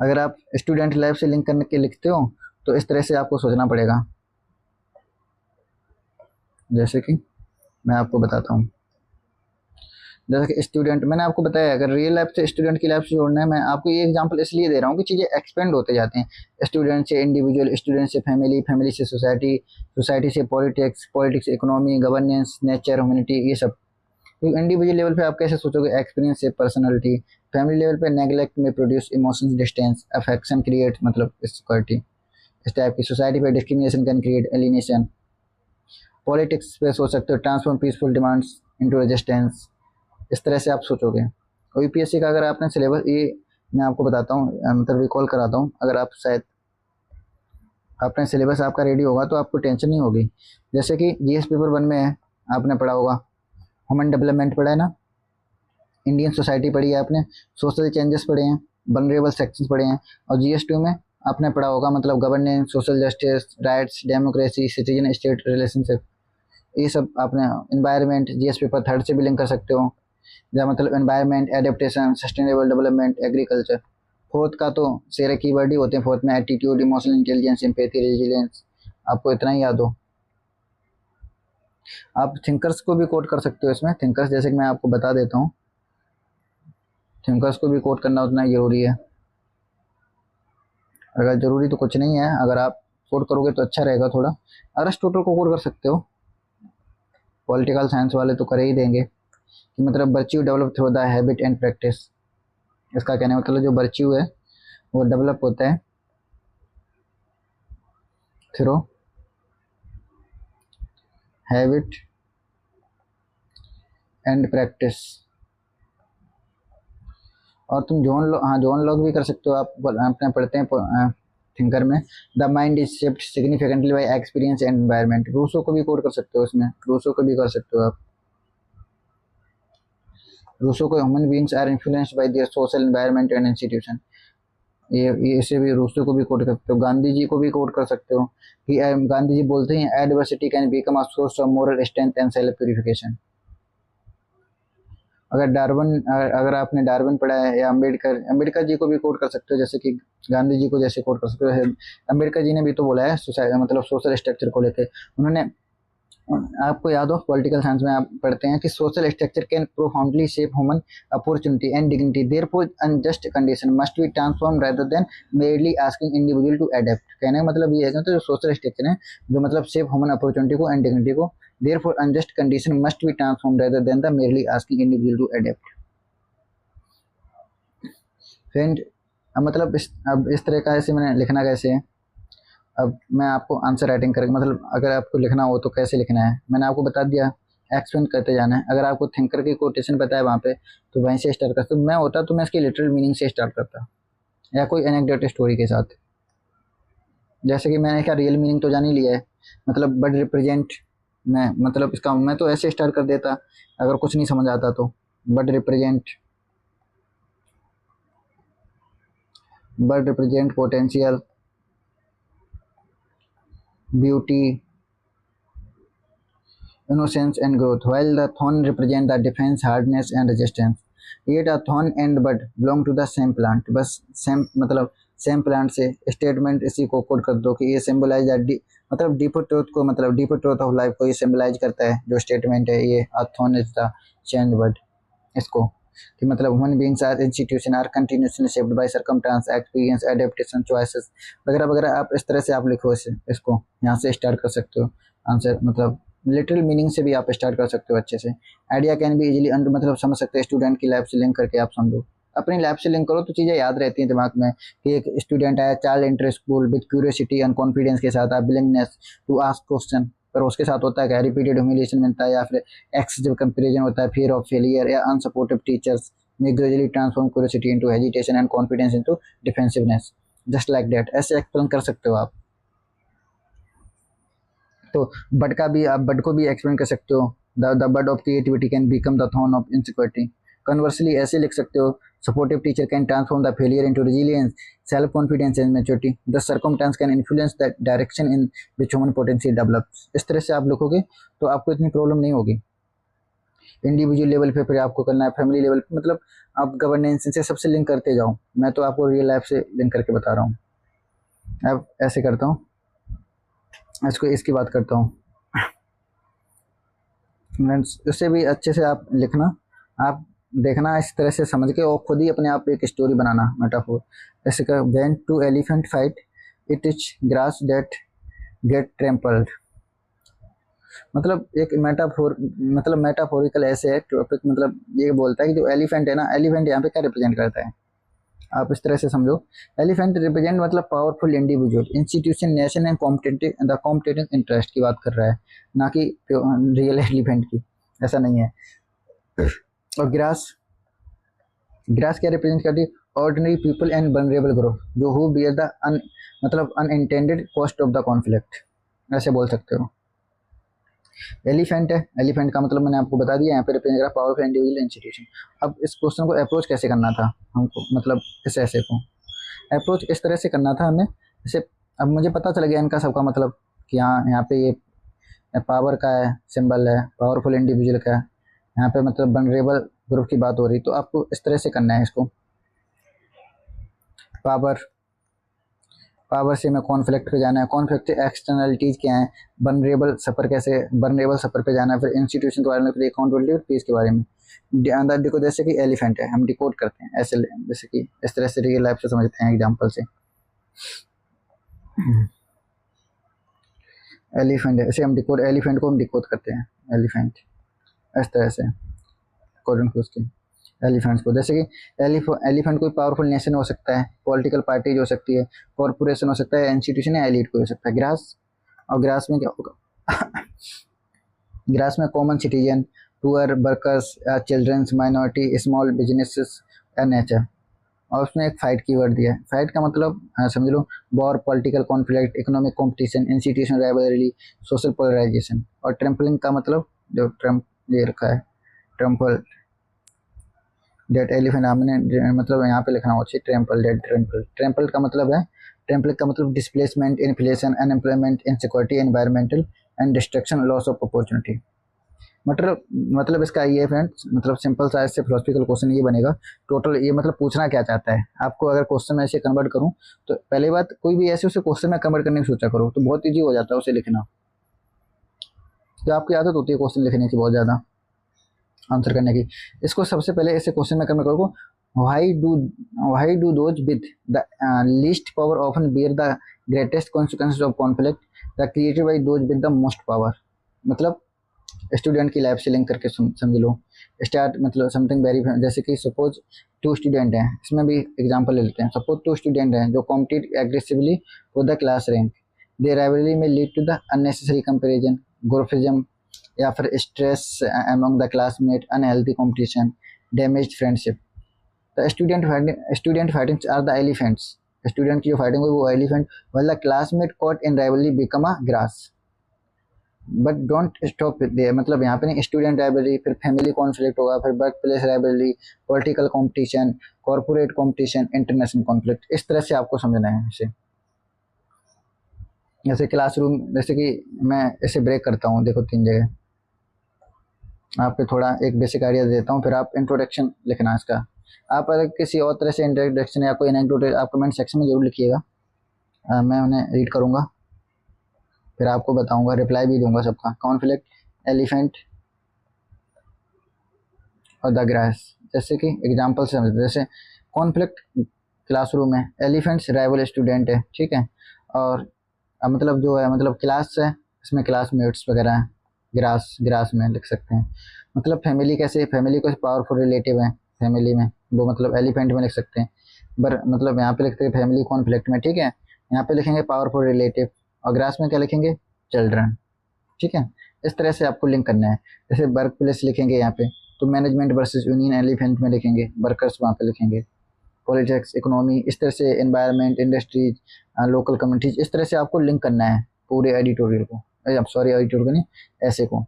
अगर आप स्टूडेंट लाइफ से लिंक करने के लिखते हो तो इस तरह से आपको सोचना पड़ेगा। जैसे कि मैं आपको बताता हूँ, जैसे कि स्टूडेंट, मैंने आपको बताया अगर रियल लाइफ से स्टूडेंट की लाइफ से जोड़ना है, मैं आपको ये एग्जांपल इसलिए दे रहा हूँ कि चीज़ें एक्सपेंड होते जाते हैं। स्टूडेंट से इंडिविजुअल, स्टूडेंट से फैमिली, फैमिली से सोसाइटी, सोसाइटी से पॉलिटिक्स, पॉलिटिक्स से इकोनॉमी, गवर्नेंस, नेचर, ह्यूमैनिटी, ये सब। तो इंडिविजुअल लेवल पे आप कैसे सोचोगे, एक्सपीरियंस से पर्सनैलिटी। फैमिली लेवल पे नेग्लेक्ट में produce emotions, distance, affection create मतलब सिक्योरिटी। इस टाइप की सोसाइटी पे discrimination can create alienation. Politics पे सोच सकते हो transform peaceful demands into resistance. इस तरह से आप सोचोगे। और यूपीएससी का अगर आपने सिलेबस, ये मैं आपको बताता हूँ, मतलब रिकॉल कराता हूँ, अगर आप शायद अपने सिलेबस आपका रेडी होगा तो आपको टेंशन नहीं होगी। जैसे कि जीएस पेपर 1 में है, आपने पढ़ा होगा ह्यूमन डेवलपमेंट पढ़ा है ना, इंडियन सोसाइटी पढ़ी है आपने, सोशल चेंजेस पढ़े हैं, वनरेबल सेक्शंस पढ़े हैं। और जीएस 2 में आपने पढ़ा होगा मतलब governance, social justice, rights, democracy, citizen state relationship, ये सब आपने। एनवायरनमेंट जीएस पेपर 3 से भी लिंक कर सकते हो, जहाँ मतलब environment, adaptation, sustainable development, agriculture. Fourth का तो सारे कीवर्ड ही होते हैं फोर्थ में, attitude, emotional intelligence, empathy, resilience. आपको इतना ही याद हो। आप थिंकर्स को भी कोट कर सकते हो इसमें। थिंकर्स जैसे कि मैं आपको बता देता हूँ, थिंकर्स को भी कोट करना उतना जरूरी है। अगर जरूरी तो कुछ नहीं है, अगर आप कोट करोगे तो अच्छा रहेगा थोड़ा। अरिस्टोटल को कोट कर सकते हो, पॉलिटिकल साइंस वाले तो कर ही देंगे कि मतलब virtue develop through the habit and practice. इसका कहने का मतलब जो वर्च्यू है वो डेवलप होता है थ्रू हैबिट एंड प्रैक्टिस। और तुम जॉन लॉक भी कर सकते हो। आप अपने पढ़ते हैं थिंकर में, the mind is shaped significantly by experience and environment. Rousseau को भी कोट कर सकते हो इसमें, रूसो को भी कर सकते हो आप। रूसो को human beings are influenced by their social environment and institution, ये इसे भी रूसो को भी कोट कर सकते हो। गांधी जी को भी कोट कर सकते हो कि गांधी जी बोलते हैं adversity can become a source of moral strength and self purification. अगर आपने डार्विन पढ़ा है, या अम्बेडकर जी को भी कोट कर सकते हो, जैसे कि गांधी जी को जैसे कोट कर सकते हो। अम्बेडकर जी ने भी तो बोला है सोसाइटी मतलब सोशल स्ट्रक्चर को लेकर उन्होंने, आपको याद हो पॉलिटिकल साइंस में आप पढ़ते हैं कि social structure can profoundly shape human opportunity and dignity, therefore unjust condition must be transform rather than merely asking individual to adapt. कहने का मतलब ये है कि जो सोशल स्ट्रक्चर है जो मतलब शेप ह्यूमन अपॉर्चुनिटी को एंड डिग्निटी को, therefore unjust condition must be transform rather than the merely asking individual to adapt. Friend मतलब अब इस तरह का ऐसे मैंने लिखना कैसे है। अब मैं आपको आंसर राइटिंग करके मतलब अगर आपको लिखना हो तो कैसे लिखना है मैंने आपको बता दिया, एक्सप्लेन करते जाना है। अगर आपको थिंकर की कोटेशन पता है वहाँ पे तो वहीं से स्टार्ट करते। मैं होता तो मैं इसकी लिटरल मीनिंग से स्टार्ट करता, या कोई एनेक्डोट स्टोरी के साथ। जैसे कि मैंने क्या रियल मीनिंग तो जान ही लिया है, मतलब बर्ड रिप्रेजेंट, मैं मतलब इसका मैं तो ऐसे स्टार्ट कर देता अगर कुछ नहीं समझ आता तो। Bird represent potential, beauty, innocence and growth, while the thorn represent the defense, hardness and resistance. Yet a thorn and bud belong to the same plant. बस सेम मतलब सेम प्लांट से स्टेटमेंट इसी को कोड कर दो कि ये सिंबलाइज मतलब डीपर ट्रूथ को, मतलब डीपर ट्रूथ ऑफ लाइफ को ये सिंबलाइज करता है। जो स्टेटमेंट है ये, a thorn is the change bud, इसको कि मतलब human beings are institution are continuously shaped by circumstance experience adaptation choices वगैरह वगैरह। आप इस तरह से आप लिखो इसे, इसको यहाँ से स्टार्ट कर सकते हो आंसर, मतलब लिटरल मीनिंग से भी आप स्टार्ट कर सकते हो अच्छे से। आइडिया कैन बी इजीली मतलब समझ सकते हैं स्टूडेंट की लाइफ से लिंक करके आप समझो, अपनी लाइफ से लिंक करो तो चीज़ें याद रहती हैं दिमाग में। कि एक स्टूडेंट है, child enter school with curiosity and confidence के साथ, आप विलिंगनेस टू आस्क क्वेश्चन, पर उसके साथ होता है क्या, रिपीटेड ह्यूमिलेशन मिलता है, या फिर एक्सेसिव कंपैरिजन होता है, फियर ऑफ फेलियर या unsupportive teachers may gradually transform curiosity into hesitation and confidence into defensiveness, just like that। ऐसे एक्सप्लेन कर सकते हो आप। तो बड का भी, आप बड को भी एक्सप्लेन कर सकते हो, the bud of creativity can become the thorn of insecurity. Conversely ऐसे लिख सकते हो, supportive teacher can transform the failure into resilience, self confidence and maturity, the circumstance can influence the direction in which human potential develops. इस तरह से आप लिखोगे तो आपको इतनी प्रॉब्लम नहीं होगी। इंडिविजुअल लेवल पे फिर आपको करना है, फैमिली लेवल पे, मतलब आप गवर्नेंस से सबसे लिंक करते जाओ। मैं तो आपको रियल लाइफ से लिंक करके बता रहा हूँ। अब ऐसे करता हूँ, इसको इसकी बात करता हूँ। उससे भी अच्छे से आप लिखना, आप देखना इस तरह से समझ के, और खुद ही अपने आप एक स्टोरी बनाना मेटाफोर। ऐसे का when two elephant fight it is grass that get trampled, मतलब एक मेटाफोर, मतलब मेटाफोरिकल ऐसे है टॉपिक, मतलब ये बोलता है कि जो एलिफेंट है ना, एलिफेंट यहाँ पे क्या रिप्रेजेंट करता है, आप इस तरह से समझो। एलिफेंट रिप्रेजेंट मतलब powerful individual, institution, nation and competitive the competitive interest की बात कर रहा है, ना कि रियल एलिफेंट की, ऐसा नहीं है। और ग्रास, ग्रास क्या रिप्रेजेंट करती है, ordinary people and vulnerable group जो हु बियर द मतलब unintended cost of the conflict, ऐसे बोल सकते हो। एलिफेंट है, एलिफेंट का मतलब मैंने आपको बता दिया, यहाँ पे रिप्रेजेंट करा पावरफुल इंडिविजुअल इंस्टीट्यूशन। अब इस क्वेश्चन को अप्रोच कैसे करना था हमको, मतलब इस ऐसे को अप्रोच इस तरह से करना था हमें। जैसे अब मुझे पता चल गया इनका सबका मतलब, कि यहाँ पे ये पावर का है सिंबल है, पावरफुल इंडिविजुअल का है, यहाँ पे मतलब वल्नरेबल ग्रुप की बात हो रही, तो आपको इस तरह से करना है इसको। पावर, पावर से हमें कॉन्फ्लिक्ट पे जाना है, कॉन्फ्लिक्ट एक्सटर्नलिटीज़ क्या है, वनरेबल सफ़र कैसे, वनरेबल सफ़र पे जाना है, फिर इंस्टीट्यूशन के बारे में, फिर अकाउंटेबिलिटी और पीस के बारे में। देखो जैसे कि एलिफेंट है, हम डिकोड करते हैं ऐसे, जैसे कि इस तरह से रियल लाइफ से समझते हैं एग्जाम्पल से। एलिफेंट है, ऐसे हम डिकोड, एलिफेंट को हम डिकोड करते हैं, एलिफेंट इस तरह से अकॉर्डिंग टू उसके एलिफेंट्स को। जैसे कि एलिफेंट कोई पावरफुल नेशन हो सकता है, पॉलिटिकल पार्टी हो सकती है, कॉरपोरेशन हो सकता है, इंस्टीट्यूशन या एलिट को हो सकता है। ग्रास, और ग्रास में क्या होगा ग्रास में common citizen, poor, workers, childrens, minority, small businesses या नेचर। और उसने एक फाइट की वर्ड दिया है, फाइट का मतलब समझ लो war, political conflict, economic competition, institution rivalry, social polarisation. और ट्रम्पलिंग का मतलब जो ट्रम्प ये रखा है, ट्रम्पल डेट एलिफेंट, हमने मतलब यहाँ पे लिखना चाहिए ट्रम्पल डेट, ट्रम्पल, ट्रम्पल का मतलब है, ट्रम्पल का मतलब displacement, inflation, unemployment, insecurity, environmental and destruction, loss of opportunity. मतलब इसका ये फ्रेंड्स, मतलब सिंपल सा इससे फिलोसफिकल क्वेश्चन ये बनेगा। टोटल ये मतलब पूछना क्या चाहता है आपको, अगर क्वेश्चन में ऐसे कन्वर्ट करूँ तो पहली बात, कोई भी ऐसे उसे क्वेश्चन में कन्वर्ट करने की सोचा करो तो बहुत ईजी हो जाता है उसे लिखना। तो आपकी आदत होती है क्वेश्चन लिखने की बहुत ज़्यादा, आंसर करने की। इसको सबसे पहले ऐसे क्वेश्चन में कन्वर्ट करो, why do those with the least power often bear the greatest consequences of conflict the created by those with the most power। मतलब स्टूडेंट की लाइफ से लिंक करके समझ लो। स्टार्ट मतलब समथिंग वेरी, जैसे कि सपोज 2 स्टूडेंट हैं, इसमें भी एग्जांपल ले लेते हैं। सपोज 2 स्टूडेंट हैं जो compete aggressively for the class rank, they rivalry में lead to the unnecessary comparison, groupism, या फिर stress among the classmate, unhealthy competition, damaged friendship. The student fightings are the elephants, student की जो फाइटिंग हुई वो elephant, while the classmate caught in rivalry become a grass। But don't stop there, मतलब यहाँ पे नहीं, स्टूडेंट राइवलरी, फिर फैमिली कॉन्फ्लिक्ट होगा, फिर work place rivalry, political competition, corporate competition, international conflict. इस तरह से आपको समझना है इसे। जैसे क्लासरूम, जैसे कि मैं इसे ब्रेक करता हूँ, देखो 3 जगह आपको थोड़ा एक बेसिक आइडिया देता हूँ, फिर आप इंट्रोडक्शन लिखना इसका। आप अगर किसी और तरह से इंट्रोडक्शन या कोई एनेक्डोट आप कमेंट सेक्शन में जरूर लिखिएगा, मैं उन्हें रीड करूँगा, फिर आपको बताऊंगा, रिप्लाई भी दूंगा सबका। कॉन्फ्लिक्ट, एलिफेंट और द ग्रास, जैसे कि एग्जाम्पल से समझते हैं, जैसे कॉन्फ्लिक्ट क्लासरूम है, एलिफेंट्स राइवल स्टूडेंट है, ठीक है। और अब मतलब जो है मतलब क्लास है, इसमें क्लासमेट्स वगैरह हैं, ग्रास ग्रास में लिख सकते हैं। मतलब फैमिली कैसे, फैमिली को पावरफुल रिलेटिव है फैमिली में, वो मतलब एलिफेंट में लिख सकते हैं। बर मतलब यहाँ पे लिखते हैं फैमिली कॉन्फ्लिक्ट में, ठीक है, यहाँ पे लिखेंगे पावरफुल रिलेटिव, और ग्रास में क्या लिखेंगे, चिल्ड्रन, ठीक है। इस तरह से आपको लिंक करना है। जैसे वर्क प्लेस लिखेंगे यहाँ पे, तो मैनेजमेंट वर्सेस यूनियन एलिफेंट में लिखेंगे, वर्कर्स वहाँ पे लिखेंगे, पॉलिटिक्स इकोनॉमी, इस तरह से एनवायरनमेंट इंडस्ट्रीज लोकल कम्युनिटीज, इस तरह से आपको लिंक करना है पूरे एडिटोरियल को, सॉरी एडिटोरियल को नहीं, ऐसे को,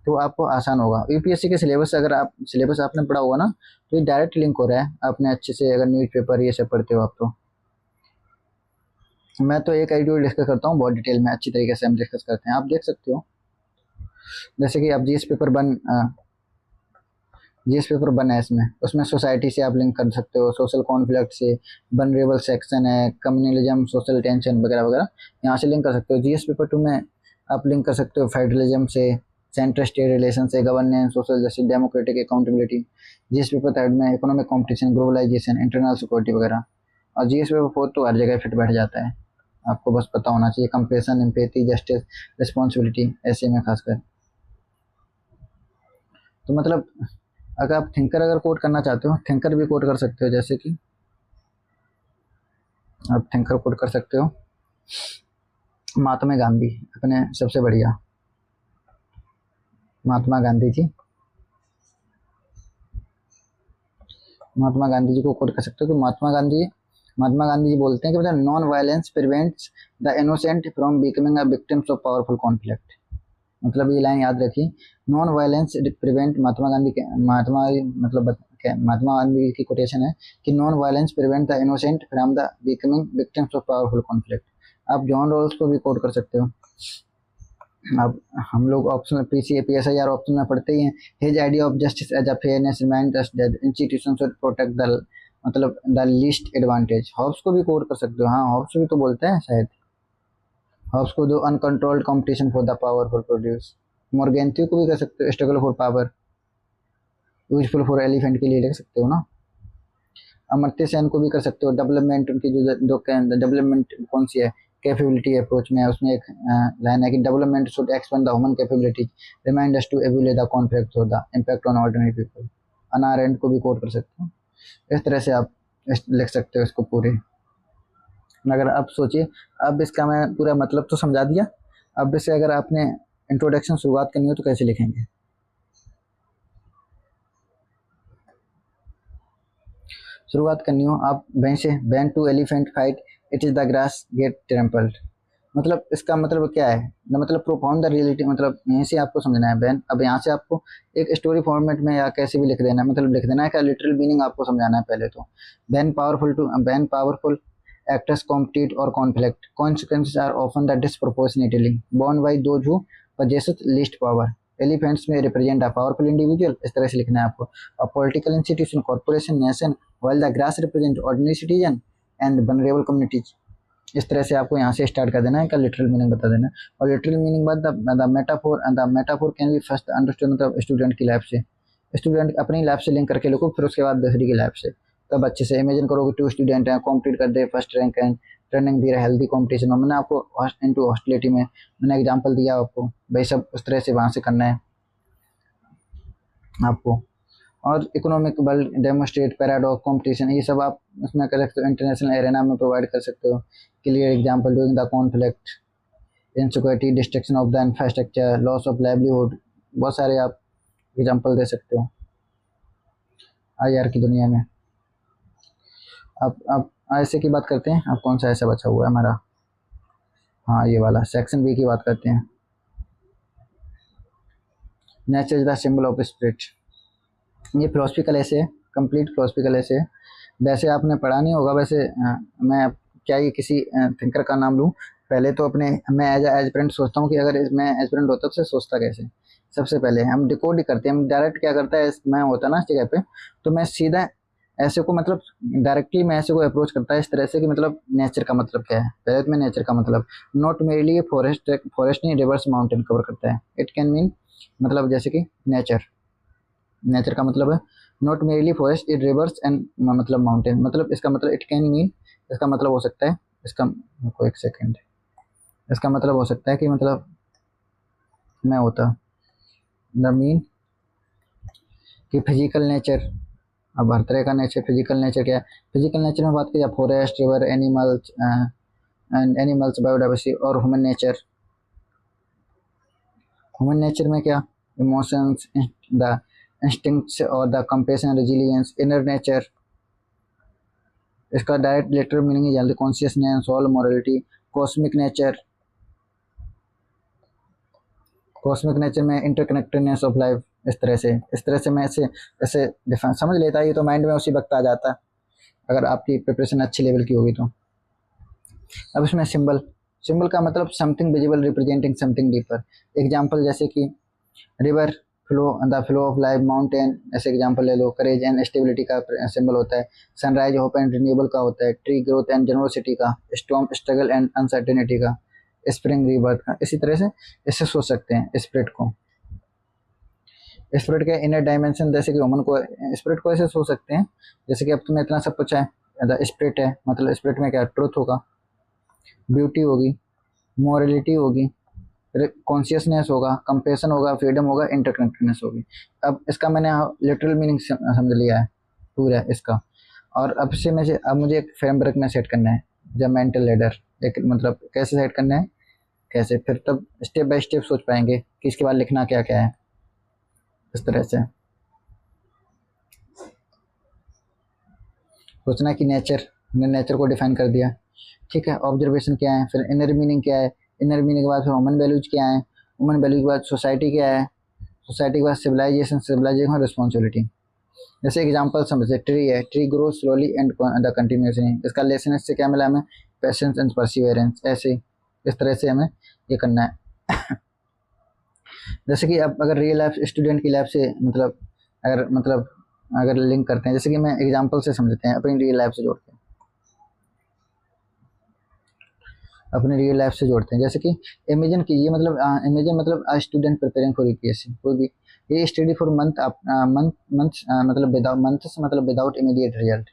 तो आपको आसान होगा। यूपीएससी के सिलेबस अगर आप सिलेबस आपने पढ़ा होगा ना, तो ये डायरेक्ट लिंक हो रहा है आपने अच्छे से, अगर न्यूज़पेपर ये सब पढ़ते हो आप तो। मैं तो एक एडिटोरियल डिस्कस करता हूँ बहुत डिटेल में, अच्छी तरीके से हम डिस्कस करते हैं, आप देख सकते हो। जैसे कि आप जीएस पेपर बना है इसमें, उसमें सोसाइटी से आप लिंक कर सकते हो, सोशल कॉन्फ्लिक्ट से, वनरेबल सेक्शन है, कम्युनलिज्म, सोशल टेंशन वगैरह वगैरह, यहाँ से लिंक कर सकते हो। जीएस पेपर 2 में आप लिंक कर सकते हो फेडरलिज्म से, सेंटर स्टेट रिलेशन से, governance, social justice, democratic accountability. GS paper 3 में economic competition, globalisation, internal security वगैरह। और जीएस पेपर 4 तो हर जगह फिट बैठ जाता है, आपको बस पता होना चाहिए, कंपेशन, एम्पैथी, जस्टिस, रिस्पॉन्सिबिलिटी, ऐसे में खासकर। तो मतलब अगर आप थिंकर अगर कोड करना चाहते हो, थिंकर भी कोड कर सकते हो, जैसे कि आप थिंकर कोड कर सकते हो, महात्मा गांधी अपने सबसे बढ़िया, महात्मा गांधी जी, महात्मा गांधी जी को कोड कर सकते हो। कि महात्मा गांधी जी बोलते हैं कि मतलब non violence prevents the innocent from becoming a victims of powerful conflict. मतलब ये लाइन याद रखिए, non violence prevent, Mahatma Gandhi के मतलब महात्मा गांधी की कोटेशन है कि non violence prevent the innocent from the becoming victims of powerful conflict. आप जॉन रॉल्स को भी कोड कर सकते हो। अब हम लोग ऑप्शनल पीसीए पीएसआईआर ऑप्शन में पढ़ते ही हैं, his idea of justice as a fairness remind us that institution should protect the मतलब द लीस्ट एडवांटेज। हॉब्स को भी कोड कर सकते हो, हाँ हॉब्स भी तो बोलते हैं शायद, हॉब्स को जो uncontrolled competition for the powerful produce. Morgenthau को भी कर सकते हो, struggle for power, useful for elephant के लिए लिख सकते हो ना। अमर्त्य सेन को भी कर सकते हो, डेवलपमेंट उनकी जो डेवलपमेंट कौन सी है, कैपेबिलिटी अप्रोच में, उसमें एक लाइन है कि development should expand the human capabilities, remind us to evaluate the conflict और the impact on ordinary people. Hannah Arendt को भी कोट कर सकते हो। इस तरह से आप लिख सकते हो इसको पूरे। अगर आप सोचिए, अब इसका मैं पूरा मतलब तो समझा दिया, अब इसे अगर आपने इंट्रोडक्शन शुरुआत करनी हो तो कैसे लिखेंगे। शुरुआत करनी हो आप वहीं से, when two elephant fight, it is the grass get trampled. मतलब इसका मतलब क्या है, मतलब प्रोफाउंड द रियलिटी, मतलब यहीं से आपको समझना है बैन। अब यहाँ से आपको एक स्टोरी फॉर्मेट में या कैसे भी लिख देना है, मतलब लिख देना है, क्या लिटरल मीनिंग आपको समझाना है पहले तो। Ban powerful actors compete or conflict. Consequences are often the disproportionately borne by those who possess least power. Elephants may represent a powerful individual, इस तरह से लिखना है आपको, a political institution, corporation, nation, while the grass represent ordinary citizen and vulnerable communities. इस तरह से आपको यहाँ से स्टार्ट कर देना है, का लिटरल मीनिंग बता देना है। और लिटरल मीनिंग बाद the metaphor can be first understood, मतलब स्टूडेंट की लैब से, स्टूडेंट अपनी लैब से लिंक करके लिखो, फिर उसके बाद दूसरी की लैब से, तब अच्छे से इमेजिन करोगे 2 स्टूडेंट हैं, कॉम्पीट कर दे, first rank and running the healthy competition. मैंने आपको इनटू हॉस्टिलिटी में मैंने एग्जांपल दिया आपको, भाई सब उस तरह से वहाँ से करना है आपको। और economic world demonstrate, paradox, competition, ये सब आप उसमें कर सकते हो, इंटरनेशनल एरेना में प्रोवाइड कर सकते हो। Clear example doing the conflict, insecurity, destruction of the infrastructure, loss of livelihood, बहुत सारे आप एग्जाम्पल दे सकते हो IR की दुनिया में। अब ऐसे की बात करते हैं, अब कौन सा ऐसा बचा हुआ है हमारा, हाँ ये वाला सेक्शन बी की बात करते हैं। Nature is the symbol of spirit, ये फिलोसफिकल ऐसे है, कंप्लीट फिलोसफिकल ऐसे है। वैसे आपने पढ़ा नहीं होगा, वैसे मैं क्या ये किसी थिंकर का नाम लूँ, पहले तो अपने मैं एज एस्पिरेंट सोचता हूँ कि अगर मैं एस्पिरेंट होता तो सोचता कैसे। सबसे पहले हम डिकोड ही करते हैं, हम डायरेक्ट क्या करता है, मैं होता ना इस जगह पे, तो मैं सीधा ऐसे को मतलब डायरेक्टली मैं ऐसे को अप्रोच करता है इस तरह से कि मतलब नेचर का मतलब क्या है। पहले तो मैं नेचर का मतलब नॉट मेरली फॉरेस्ट नहीं, रिवर्स माउंटेन कवर करता है। इट कैन मीन मतलब जैसे कि नेचर का मतलब है not merely forest it reverse and मतलब माउंटेन, मतलब इसका मतलब इट कैन मीन, इसका मतलब हो सकता है, इसका को एक सेकेंड, इसका मतलब हो सकता है कि मतलब मैं होता द मीन कि फिजिकल नेचर, अब हर तरह का नेचर, फिजिकल नेचर क्या है, फिजिकल नेचर में बात की forest river animals and animals biodiversity, और ह्यूमन नेचर, ह्यूमन नेचर में क्या, इमोशंस, द इंस्टिंक्ट्स और the compassion resilience, inner nature, इसका डायरेक्ट लिटरल मीनिंग है जल्दी consciousness, soul, morality, cosmic nature, cosmic nature में इंटरकनेक्टेडनेस ऑफ लाइफ, इस तरह से मैं ऐसे ऐसे डिफाइन समझ लेता, ये तो माइंड में उसी वक्त आ जाता अगर आपकी प्रिपरेशन अच्छी लेवल की होगी तो। अब इसमें सिंबल, सिंबल का मतलब something visible representing something deeper, example जैसे कि river flow, the flow of life, mountain ऐसे एग्जांपल ले लो, करेज एंड स्टेबिलिटी का सिंबल होता है, सनराइज होप एंड रिन्यूएबल का होता है, ट्री ग्रोथ एंड जनरोसिटी का, स्टॉर्म स्ट्रगल एंड अनसर्टेनिटी का, स्प्रिंग रीबर्थ का। इसी तरह से इससे सोच सकते हैं स्पिरिट को, स्पिरिट के इनर डायमेंशन, जैसे कि वुमन को, स्पिरिट को ऐसे सोच सकते हैं जैसे कि अब तुम्हें इतना सब कुछ है, स्पिरिट है मतलब स्पिरिट में क्या, ट्रुथ होगा, ब्यूटी होगी, मोरलिटी होगी, कॉन्शियसनेस होगा, कंपेशन होगा, फ्रीडम होगा, इंटरकनेक्टेडनेस होगी। अब इसका मैंने लिटरल मीनिंग समझ लिया है पूरा इसका, और अब से मुझे एक फ्रेमवर्क में सेट करना है, जब मेंटल लेडर, एक मतलब कैसे सेट करना है, कैसे फिर तब स्टेप बाय स्टेप सोच पाएंगे कि इसके बाद लिखना क्या क्या है, इस तरह से सोचना कि नेचर, हमने नेचर को डिफाइन कर दिया, ठीक है, ऑब्जर्वेशन क्या है, फिर इनर मीनिंग क्या है, इनर मीनिंग के बाद फिर ह्यूमन वैल्यूज क्या है, ह्यूमन वैल्यू के बाद सोसाइटी क्या है, सोसाइटी के बाद सिविलाइजेशन, सिविलाइजेशन रिस्पॉन्सिबिलिटी। जैसे एग्जांपल समझे, ट्री है, tree grow slowly and the continuously, इसका लेसन इससे क्या मिला हमें, पेशेंस एंड परसिवेरेंस, ऐसे इस तरह से हमें ये करना है। जैसे कि अब अगर रियल लाइफ स्टूडेंट की लाइफ से अगर लिंक करते हैं, जैसे कि मैं एग्जांपल से समझते हैं, अपनी रियल लाइफ से जोड़ते हैं, अपने रियल लाइफ से जोड़ते हैं, जैसे कि इमेजिन कीजिए, मतलब इमेजिन मतलब स्टूडेंट प्रिपेयरिंग फॉर यूपीएससी, कोई भी ये स्टडी फॉर मंथ मंथ मतलब विदाउट मंथ्स मतलब without immediate result,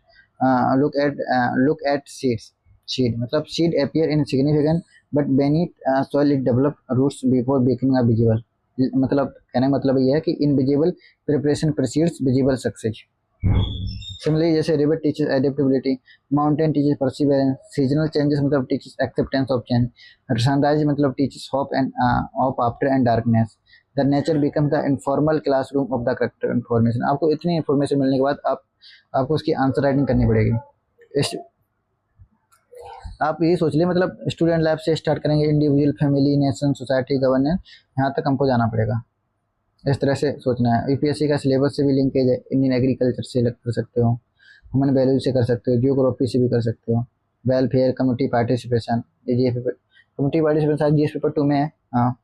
look at seeds, seed मतलब seed appear in significant but beneath soil it develop roots before becoming a visible, मतलब कहने का मतलब ये है कि invisible preparation precedes visible success. Similarly जैसे river teaches adaptability, mountain teaches perseverance, seasonal changes मतलब teaches acceptance of change, sunrise मतलब teaches hope and hope after and darkness, the nature become the informal classroom of the character information. आपको इतनी इन्फॉर्मेशन मिलने के बाद आपको उसकी आंसर राइटिंग करनी पड़ेगी। इस आप यही सोच लिए, मतलब स्टूडेंट लाइफ से स्टार्ट करेंगे, individual, family, nation, society, governance, यहाँ तक हमको जाना पड़ेगा। इस तरह से सोचना है। यूपीएससी का सिलेबस से भी लिंकेज है, इंडियन एग्रीकल्चर से कर सकते हो, ह्यूमन वैल्यू से कर सकते हो, जियोग्राफी से भी कर सकते हो, वेलफेयर, कम्युनिटी पार्टिसिपेशन, ये paper, community participation GS paper 2 में है, हाँ,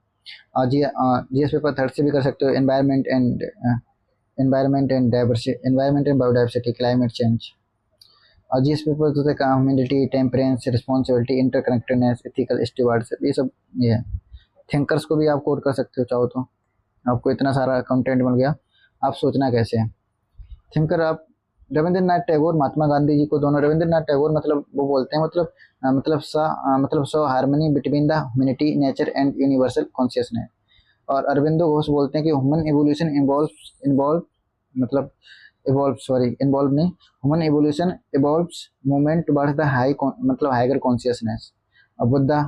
और जीएस पेपर 3 से भी कर सकते हो, environment and diversity, environment and biodiversity, climate change, और जीएस पेपर तो community, temperance, responsibility, interconnectedness, ethical stewardship, ये सब ये है। थिंकर्स को भी आप कोड कर सकते हो चाहो तो, आपको इतना सारा कंटेंट मिल गया, आप सोचना कैसे है। थिंकर आप रविंद्रनाथ टैगोर, महात्मा गांधी जी को दोनों, रविंद्रनाथ टैगोर मतलब वो बोलते हैं मतलब so harmony between the humanity, nature and universal consciousness, और अरविंदो घोष बोलते हैं कि ह्यूमन एवोल्यूशन इन्वॉल्व मतलब इन्वॉल्व नहीं, human evolution evolves movement towards the मतलब हाइगर कॉन्शियसनेस। और बुद्धा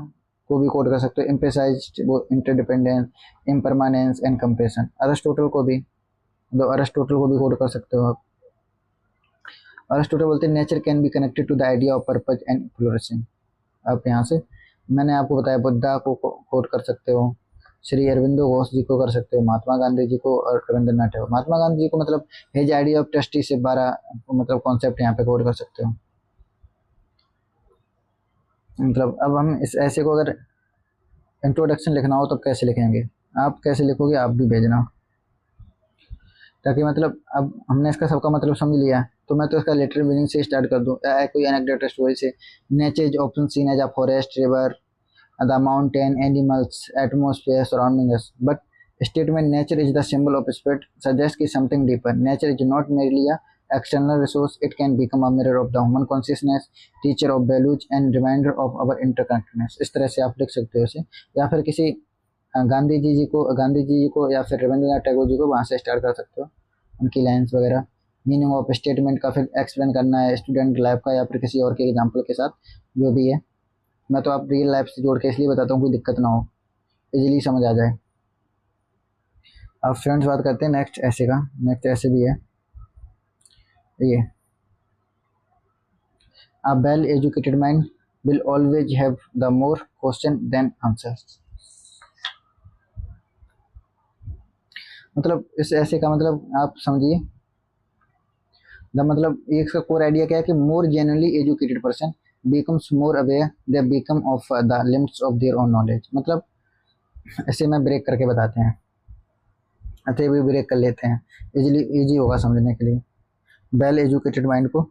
को भी कोड कर सकते हो, एम्फेसाइज्ड वो interdependence, impermanence and compassion. Aristotle को भी कोड कर सकते हो आप। अरिस्टोटल बोलते हैं nature can be connected to the idea of purpose and flourishing. आप यहाँ से मैंने आपको बताया, बुद्धा को कोड कर सकते हो, श्री अरविंदो घोष जी को कर सकते हो, महात्मा गांधी जी को, और रविंद्रनाथ टैगोर। महात्मा गांधी जी को मतलब हिज आइडिया ऑफ ट्रस्टीशिप 12 मतलब कॉन्सेप्ट यहाँ पे कोड कर सकते हो। मतलब अब हम इस ऐसे को अगर इंट्रोडक्शन लिखना हो तो कैसे लिखेंगे, आप कैसे लिखोगे आप भी भेजना, ताकि मतलब अब हमने इसका सबका मतलब समझ लिया, तो मैं तो इसका लिटरल मीनिंग से स्टार्ट कर दूँ, कोई एनेक्डोट स्टोरी से। Nature is often seen as a forest, river, the mountain, animals, atmosphere surrounding us, but Statement nature is the symbol of spirit suggests कि something deeper. Nature is not merely a external resource, it can become a mirror of the human consciousness, teacher of values and reminder of our interconnectedness. इस तरह से आप लिख सकते हो इसे, या फिर किसी गांधी जी को या फिर रविंद्रनाथ टैगोर जी को वहाँ से स्टार्ट कर सकते हो, उनकी लाइन्स वगैरह। मीनिंग ऑफ स्टेटमेंट का फिर एक्सप्लेन करना है स्टूडेंट लाइफ का या फिर किसी और के एग्जाम्पल के साथ, जो भी है। मैं तो आप रियल लाइफ से जोड़ के इसलिए बताता हूँ कोई दिक्कत ना हो, इजीली समझ आ जाए। अब फ्रेंड्स बात करते हैं नेक्स्ट ऐसे का। नेक्स्ट ऐसे भी है ये, a well educated mind will always have the more question than answers. मतलब इस ऐसे का मतलब आप समझिए, द मतलब एक इसका कोर आइडिया क्या है कि more generally educated person becomes more aware they become of the limits of their own knowledge. मतलब ऐसे में ब्रेक करके बताते हैं, अतः भी ब्रेक कर लेते हैं, इजी होगा समझने के लिए। वेल एजुकेटेड माइंड को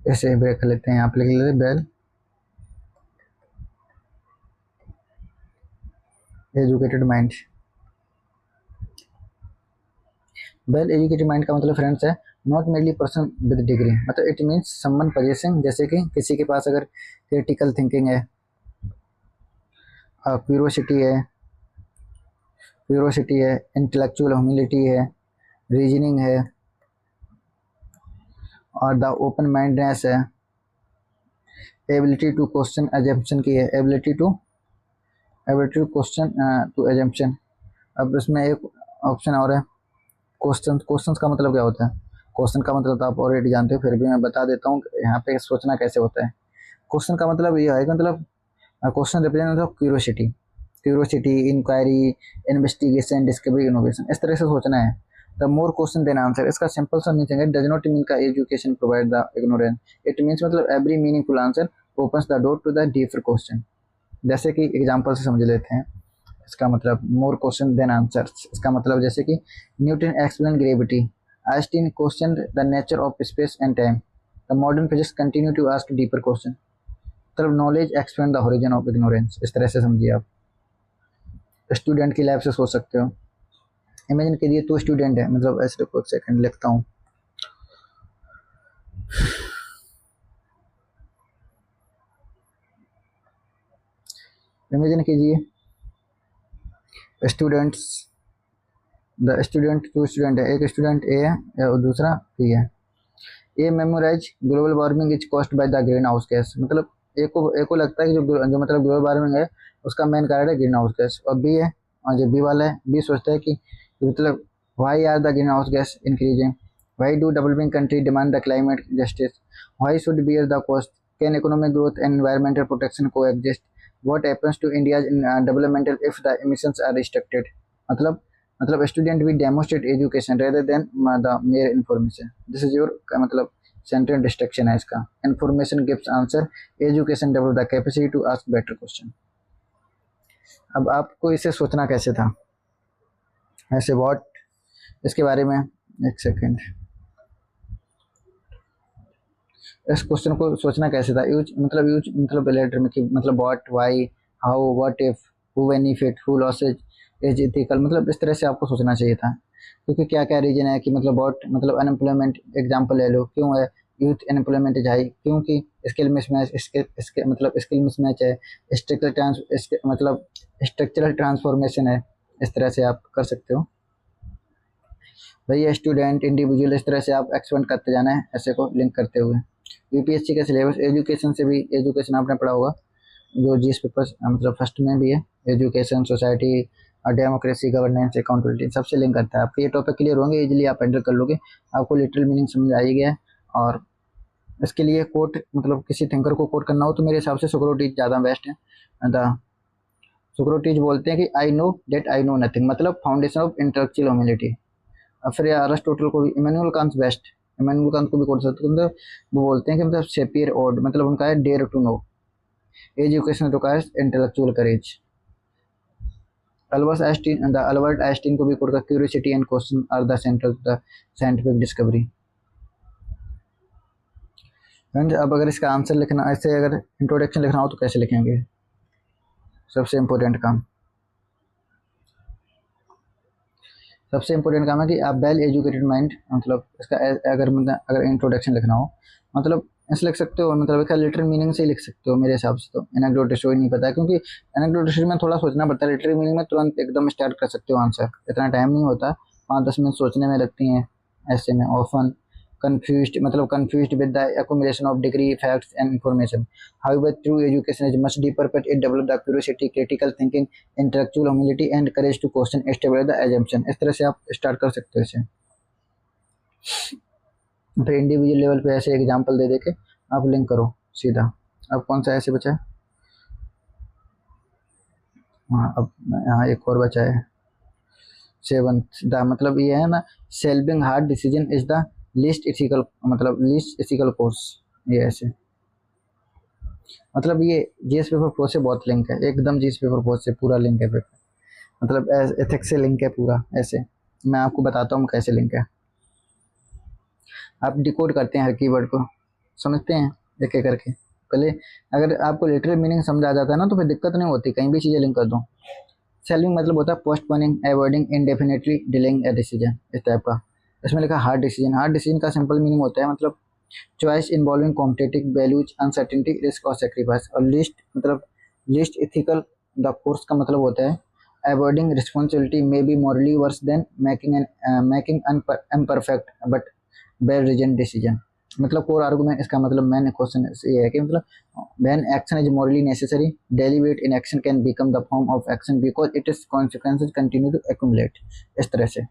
ऐसे ब्रेक कर लेते हैं, आप लिख लेते well educated mind. Well educated mind का मतलब फ्रेंड्स है not merely person with degree, मतलब इट मीन्स समवन पजेसिंग, जैसे कि किसी के पास अगर क्रिटिकल थिंकिंग है, क्यूरोसिटी है, इंटेलेक्चुअल ह्यूमिलिटी है, रीजनिंग है और द ओपन माइंडनेस है, एबिलिटी टू क्वेश्चन एजम्पशन की है, ability to question to assumption. अब इसमें एक ऑप्शन और है क्वेश्चंस का मतलब क्या होता है? क्वेश्चन का मतलब तो आप ऑलरेडी जानते हो, फिर भी मैं बता देता हूँ यहाँ पे सोचना कैसे होता है। क्वेश्चन का मतलब ये है कि मतलब क्वेश्चन रिप्रेजेंट मतलब curiosity, inquiry, investigation, discovery, innovation, इस तरह से सोचना है। The more question than answer, इसका सिंपल सा मीनिंग है डज नॉट मीन का education provide the ignorance, it means मतलब every meaningful answer opens the door to the deeper question. जैसे कि एग्जाम्पल से समझ लेते हैं इसका मतलब मोर क्वेश्चन देन आंसर्स। इसका मतलब जैसे कि Newton explain gravity, Einstein question the nature of space and time, the modern physics continue to ask deeper question. मतलब knowledge explain the origin of ignorance, इस तरह से समझिए आप। स्टूडेंट की लाइफ से सोच सकते हो। इमेजिन कीजिए तो स्टूडेंट है, मतलब ऐसे देखो एक सेकंड लिखता हूँ। इमेजिन कीजिए students, the student two student है, एक स्टूडेंट ए है और दूसरा बी है। A memorise global warming is caused by the green house gas, मतलब ए को लगता है कि जो मतलब ग्लोबल वार्मिंग है उसका मेन कारण है ग्रीन हाउस गैस। और बी है, और जो बी वाला है, बी सोचता है कि मतलब why are the green house gas increasing, why do developing country demand the climate justice, why should bear the cost, can economic growth and environmental protection coexist, what happens to India in developmental if the emissions are restricted. मतलब स्टूडेंट भी demonstrate education rather than the mere information, this is your मतलब सेंट्रल डिस्ट्रक्शन है इसका। Information gives answer, education develop the capacity to ask better question. अब आपको इसे सोचना कैसे था ऐसे व्हाट, इसके बारे में एक सेकेंड, इस क्वेश्चन को सोचना कैसे था। यूज मतलब लेटर में कि मतलब what, why, how, what if, who benefit, who losses, as ethical, मतलब इस तरह से आपको सोचना चाहिए था। क्योंकि क्या क्या रीजन है कि मतलब व्हाट मतलब अनएम्प्लॉयमेंट एग्जांपल ले लो, क्यों है यूथ अनएम्प्लॉयमेंट इज हाई, क्योंकि स्किल मिसमैच, इसके मतलब स्किल मिसमैच है, स्ट्रक्चरल ट्रांसफॉर्मेशन है। इस तरह से आप कर सकते हो भैया, स्टूडेंट, इंडिविजुअल, इस तरह से आप एक्सपेंड करते जाना है ऐसे को लिंक करते हुए। यूपीएससी का सिलेबस एजुकेशन से भी, एजुकेशन आपने पढ़ा होगा जो जीएस पेपर मतलब फर्स्ट में भी है, एजुकेशन, सोसाइटी और डेमोक्रेसी, गवर्नेंस, अकाउंटेबिलिटी, सबसे लिंक करता है। आपके ये टॉपिक क्लियर होंगे, इजीली आप हैंडल कर लोगे, आपको लिटरल मीनिंग समझ आ ही गया है। और इसके लिए कोट मतलब किसी थिंकर को कोट करना हो तो मेरे हिसाब से सोक्रेटिस ज़्यादा बेस्ट है। सोक्रेटिस बोलते हैं कि I know that I know nothing, मतलब फाउंडेशन ऑफ इंटेलेक्चुअल ह्यूमिलिटी। और फिर अरिस्टोटल को भी, Immanuel Kant best, Immanuel Kant को भी कोट सकते हैं। मतलब वो बोलते हैं कि मतलब शेपियर ओड, मतलब उनका है dare to know, education requires intellectual courage. Albert Einstein को भी कोट कर, curiosity and question are the central to the scientific discovery. अब अगर इसका आंसर लिखना, ऐसे अगर इंट्रोडक्शन लिखना हो तो कैसे लिखेंगे? सबसे इम्पोर्टेंट काम सबसे इम्पोर्टेंट काम है कि आप वेल एजुकेटेड माइंड, मतलब इसका अगर इंट्रोडक्शन लिखना हो, मतलब ऐसे लिख सकते हो, मतलब इसका लिटरल मीनिंग से ही लिख सकते हो मेरे हिसाब से। तो एनेक्डोट स्टोरी नहीं पता है, क्योंकि एनेक्डोट स्टोरी में थोड़ा सोचना पड़ता है, लिटरल मीनिंग में तुरंत एकदम स्टार्ट कर सकते हो आंसर, इतना टाइम नहीं होता, 5-10 मिनट सोचने में लगती हैं। ऐसे में ऑफन confused, मतलब confused with the accumulation of degree, facts and information. However, true education is much deeper, but it develops the curiosity, critical thinking, intellectual humility and courage to question, establish the assumption. इस तरह से आप स्टार्ट कर सकते हो इसे। फिर इंडिविजुअल लेवल पे ऐसे एग्जांपल दे के आप लिंक करो सीधा। अब कौन सा ऐसे बचा है? हाँ, अब यहाँ एक और बचा है, 7th द, मतलब ये है ना, सेल्विंग hard decision is the least ethical, मतलब लीस्ट इथिकल कोर्स। ये ऐसे, मतलब ये जीएस पेपर 4 से बहुत लिंक है, एकदम जीएस पेपर 4 से पूरा लिंक है पेपर, मतलब एथिक्स से लिंक है पूरा। ऐसे मैं आपको बताता हूँ कैसे लिंक है। आप डिकोड करते हैं हर कीवर्ड को, समझते हैं एक एक करके पहले। अगर आपको लिटरल मीनिंग समझ आ जाता है ना, तो फिर दिक्कत नहीं होती, कहीं भी चीज़ें लिंक कर दो। सेल्विंग मतलब होता है postponing, avoiding, indefinitely delaying a decision, इस टाइप का। इसमें लिखा हार्ड डिसीजन। हार्ड डिसीजन का सिंपल मीनिंग होता है मतलब choice involving competitive values, uncertainty, risk और सेक्रीफाइस। और लिस्ट मतलब लिस्ट इथिकल द कोर्स का मतलब होता है avoiding responsibility may be morally worse than making imperfect but well reason decision. मतलब कोर आर्गुमेंट, इसका मतलब मैंने क्वेश्चन ये है कि मतलब when action is morally necessary, deliberate inaction can become the form of action because its consequences continue to accumulate। इस तरह से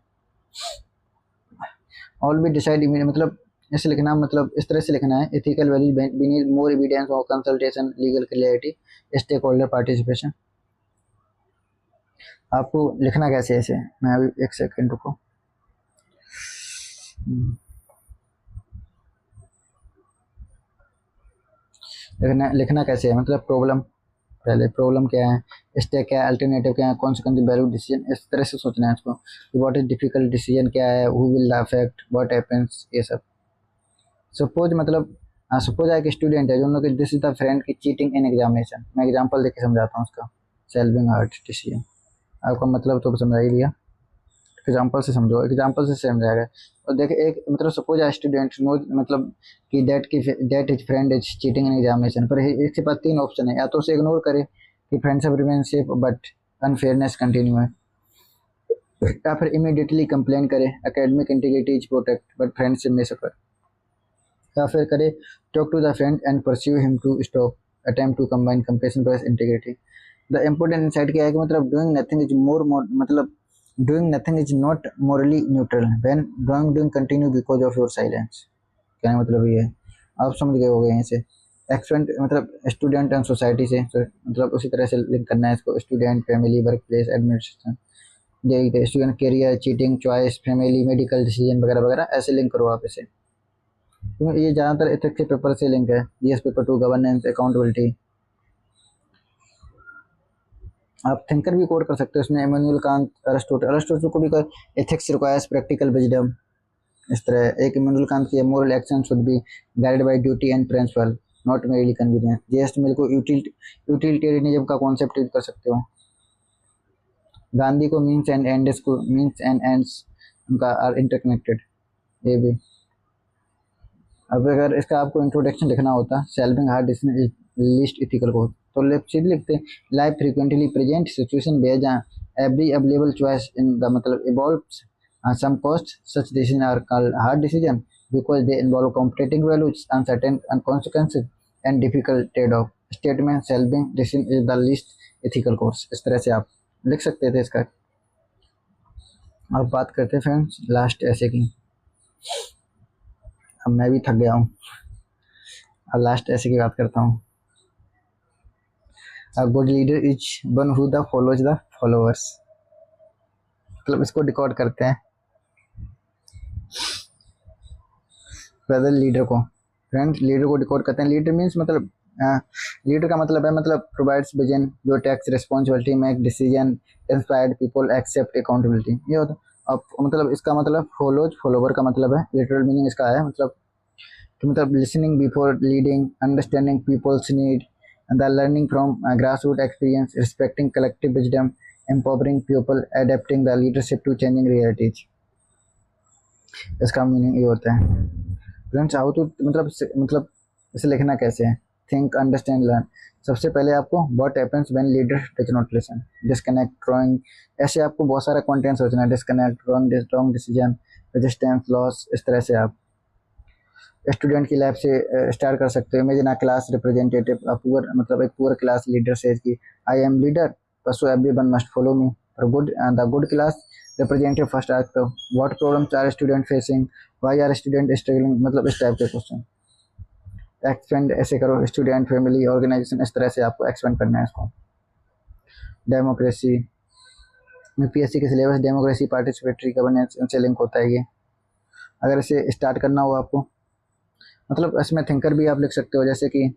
all we decide immediately, मतलब ऐसे लिखना, मतलब इस तरह से लिखना है ethical values beneath more evidence or consultation, legal clarity, stakeholder participation। आपको लिखना कैसे ऐसे, मैं अभी एक सेकंड रुको। लिखना कैसे है, मतलब प्रॉब्लम, पहले प्रॉब्लम क्या है, स्टेक क्या है, अल्टरनेटिव क्या है, कॉन्सिक्वेंस, वैल्यू, डिसीजन, इस तरह से सोचना है इसको। व्हाट इज डिफिकल्ट डिसीजन क्या है, who will affect, what happens, ये सब। सपोज मतलब सपोज एक स्टूडेंट है जो लोग, दिस इज द फ्रेंड की चीटिंग इन एग्जामिनेशन। मैं एग्जांपल देके समझाता हूँ उसका। सेल्विंग हार्ड डिसीजन, आपका मतलब तो समझा ही दिया, एग्जांपल से समझो, एग्जांपल से समझ आएगा। और देखिए एक मतलब सपोज आ स्टूडेंट नो, मतलब कि that is friend is cheating in examination, पर इसके पास 3 ऑप्शन है, या तो उसे इग्नोर करे कि friendship remain safe but unfairness continue है, या फिर इमीडिएटली कंप्लेन करे academic integrity is protect but friendship में सफर, या फिर करे talk to the friend and pursue him to stop attempt to combine compassion plus integrity. The important insight क्या है कि मतलब डूइंग नथिंग इज मोर, मतलब doing nothing is not morally neutral when doing continue because of your silence। क्या मतलब ये है, आप समझ गए होंगे। यहाँ से एक्सपेंट मतलब स्टूडेंट एंड सोसाइटी से, मतलब उसी तरह से लिंक करना है इसको, student, family, work place, administration, यही student, career, cheating, choice, family, medical decision वगैरह वगैरह, ऐसे लिंक करो आप इसे। तो ये ज़्यादातर एथिक्स के पेपर से लिंक है, जीएस पेपर 2 गवर्नेंस, अकाउंटेबिलिटी। आप थिंकर भी कोड कर सकते हो इसमें, इमैनुअल कांट, अरिस्टोटल को भी कर, एथिक्स रिक्वायर्स प्रैक्टिकल विजडम, इस तरह। एक इमैनुअल कांट की moral action should be guided by duty and principle not merely convenience. GS में को यूटिलिटेरियनिज्म का कॉन्सेप्ट यूज कर सकते हो। गांधी को मीन्स एंड एंड्स को, मीन्स एंड एंड्स उनका आर इंटरकनेक्टेड, ये भी। अब अगर इसका आपको इंट्रोडक्शन लिखना होता, सेल्विंग hard decision least ethical code, तो लेफ्ट सीधे लिखते life frequently present situation based on every available choice in the, मतलब evolves some cost, such decisions are called hard decision because they involve competing values, uncertain consequences and difficult trade-off। Statement solving decision is the least ethical course। इस तरह से आप लिख सकते थे इसका। अब बात करते हैं फ्रेंड्स लास्ट ऐसे की। अब मैं भी थक गया हूँ, अब लास्ट ऐसे की बात करता हूँ। A good leader is one who the follows the followers। मतलब इसको डिकोड करते हैं पहले लीडर को। फ्रेंड्स लीडर को डिकोड करते हैं। लीडर मीन्स मतलब लीडर का मतलब है, मतलब प्रोवाइड्स विजन, जो takes responsibility, make decision, inspired people, accept accountability, ये होता। अब मतलब इसका मतलब फॉलोज, फॉलोवर का मतलब है, लिटरल मीनिंग इसका है मतलब कि मतलब listening before leading, understanding people's need, the learning from grass root experience, respecting collective wisdom, empowering people, adapting the leadership to changing realities. इसका मीनिंग ये होता है फ्रेंड्स, हाउ टू मतलब इसे लिखना कैसे है। Think, understand, learn. सबसे पहले आपको what happens when leader does not listen, disconnect, drawing. ऐसे आपको बहुत सारा कंटेंट सोचना है, disconnect, wrong decision, resistance, loss. इस तरह से आप स्टूडेंट की लाइफ से स्टार्ट कर सकते हो। Imagine a class representative, poor मतलब एक पुअर क्लास लीडर सेज कि I am leader so everyone must follow me. और good the good class representative first ask what problems are student facing, why are student struggling, मतलब इस टाइप के क्वेश्चन। एक्सपेंड ऐसे करो, स्टूडेंट, फैमिली, ऑर्गेनाइजेशन, इस तरह से आपको एक्सपेंड करना है इसको। डेमोक्रेसी, यूपीएससी के सिलेबस डेमोक्रेसी, पार्टिसिपेटरी गवर्नेंस, इनसे लिंक होता है ये। अगर इसे स्टार्ट करना हो आपको, मतलब इसमें थिंकर भी आप लिख सकते हो, जैसे कि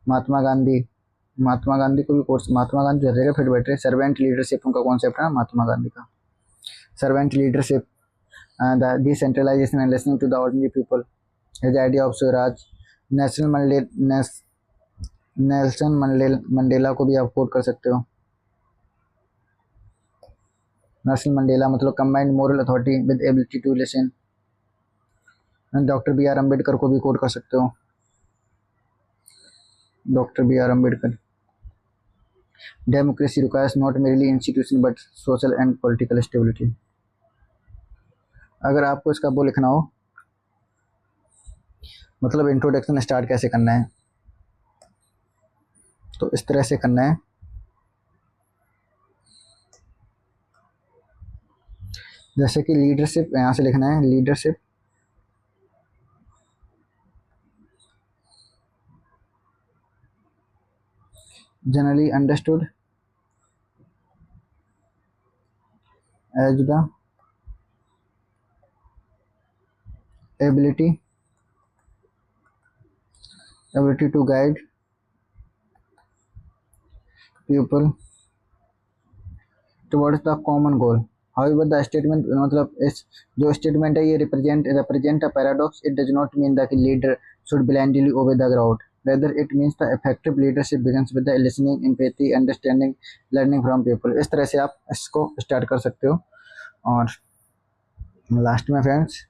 महात्मा गांधी। महात्मा गांधी को भी कोर्स, महात्मा गांधी हर जगह फिट बैठ रहे। सर्वेंट लीडरशिप उनका कॉन्सेप्ट है महात्मा गांधी का। Servant leadership, the decentralisation and listening to the ordinary people, his idea of swaraj. Nelson Mandela को भी आप कोट कर सकते हो। नेल्सन मंडेला मतलब combined moral authority with ability to listen. Doctor B R Ambedkar को भी कोट कर सकते हो, doctor B R Ambedkar. Democracy requires not merely institution but social and political stability. अगर आपको इसका वो लिखना हो, मतलब इंट्रोडक्शन स्टार्ट कैसे करना है, तो इस तरह से करना है। जैसे कि लीडरशिप, यहाँ से लिखना है leadership generally understood as the ability to guide people towards the common goal. However, the statement मतलब इस जो स्टेटमेंट है ये represent a paradox. It does not mean that the leader should blindly obey the crowd. Rather, it means the effective leadership begins with the listening, empathy, understanding, learning from people. इस तरह से आप इसको स्टार्ट कर सकते हो। और लास्ट में फ्रेंड्स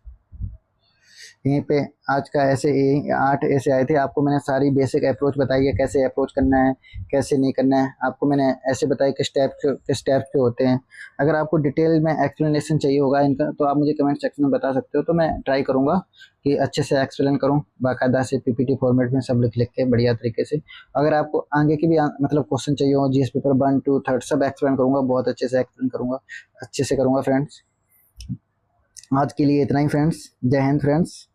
यहीं पे आज का ऐसे 8 ऐसे आए थे। आपको मैंने सारी बेसिक अप्रोच बताई है, कैसे अप्रोच करना है, कैसे नहीं करना है। आपको मैंने ऐसे बताया किस स्टेप्स पे होते हैं। अगर आपको डिटेल में एक्सप्लेनेशन चाहिए होगा इनका, तो आप मुझे कमेंट सेक्शन में बता सकते हो, तो मैं ट्राई करूँगा कि अच्छे से एक्सप्लेन करूँ, बाकायदा से पीपीटी फॉर्मेट में सब लिख के बढ़िया तरीके से। अगर आपको आगे की भी मतलब क्वेश्चन चाहिए हो, जीएस पेपर 1 2 3 सब एक्सप्लेन करूँगा, बहुत अच्छे से एक्सप्लेन करूँगा, अच्छे से करूँगा फ्रेंड्स। आज के लिए इतना ही फ्रेंड्स, जय हिंद फ्रेंड्स।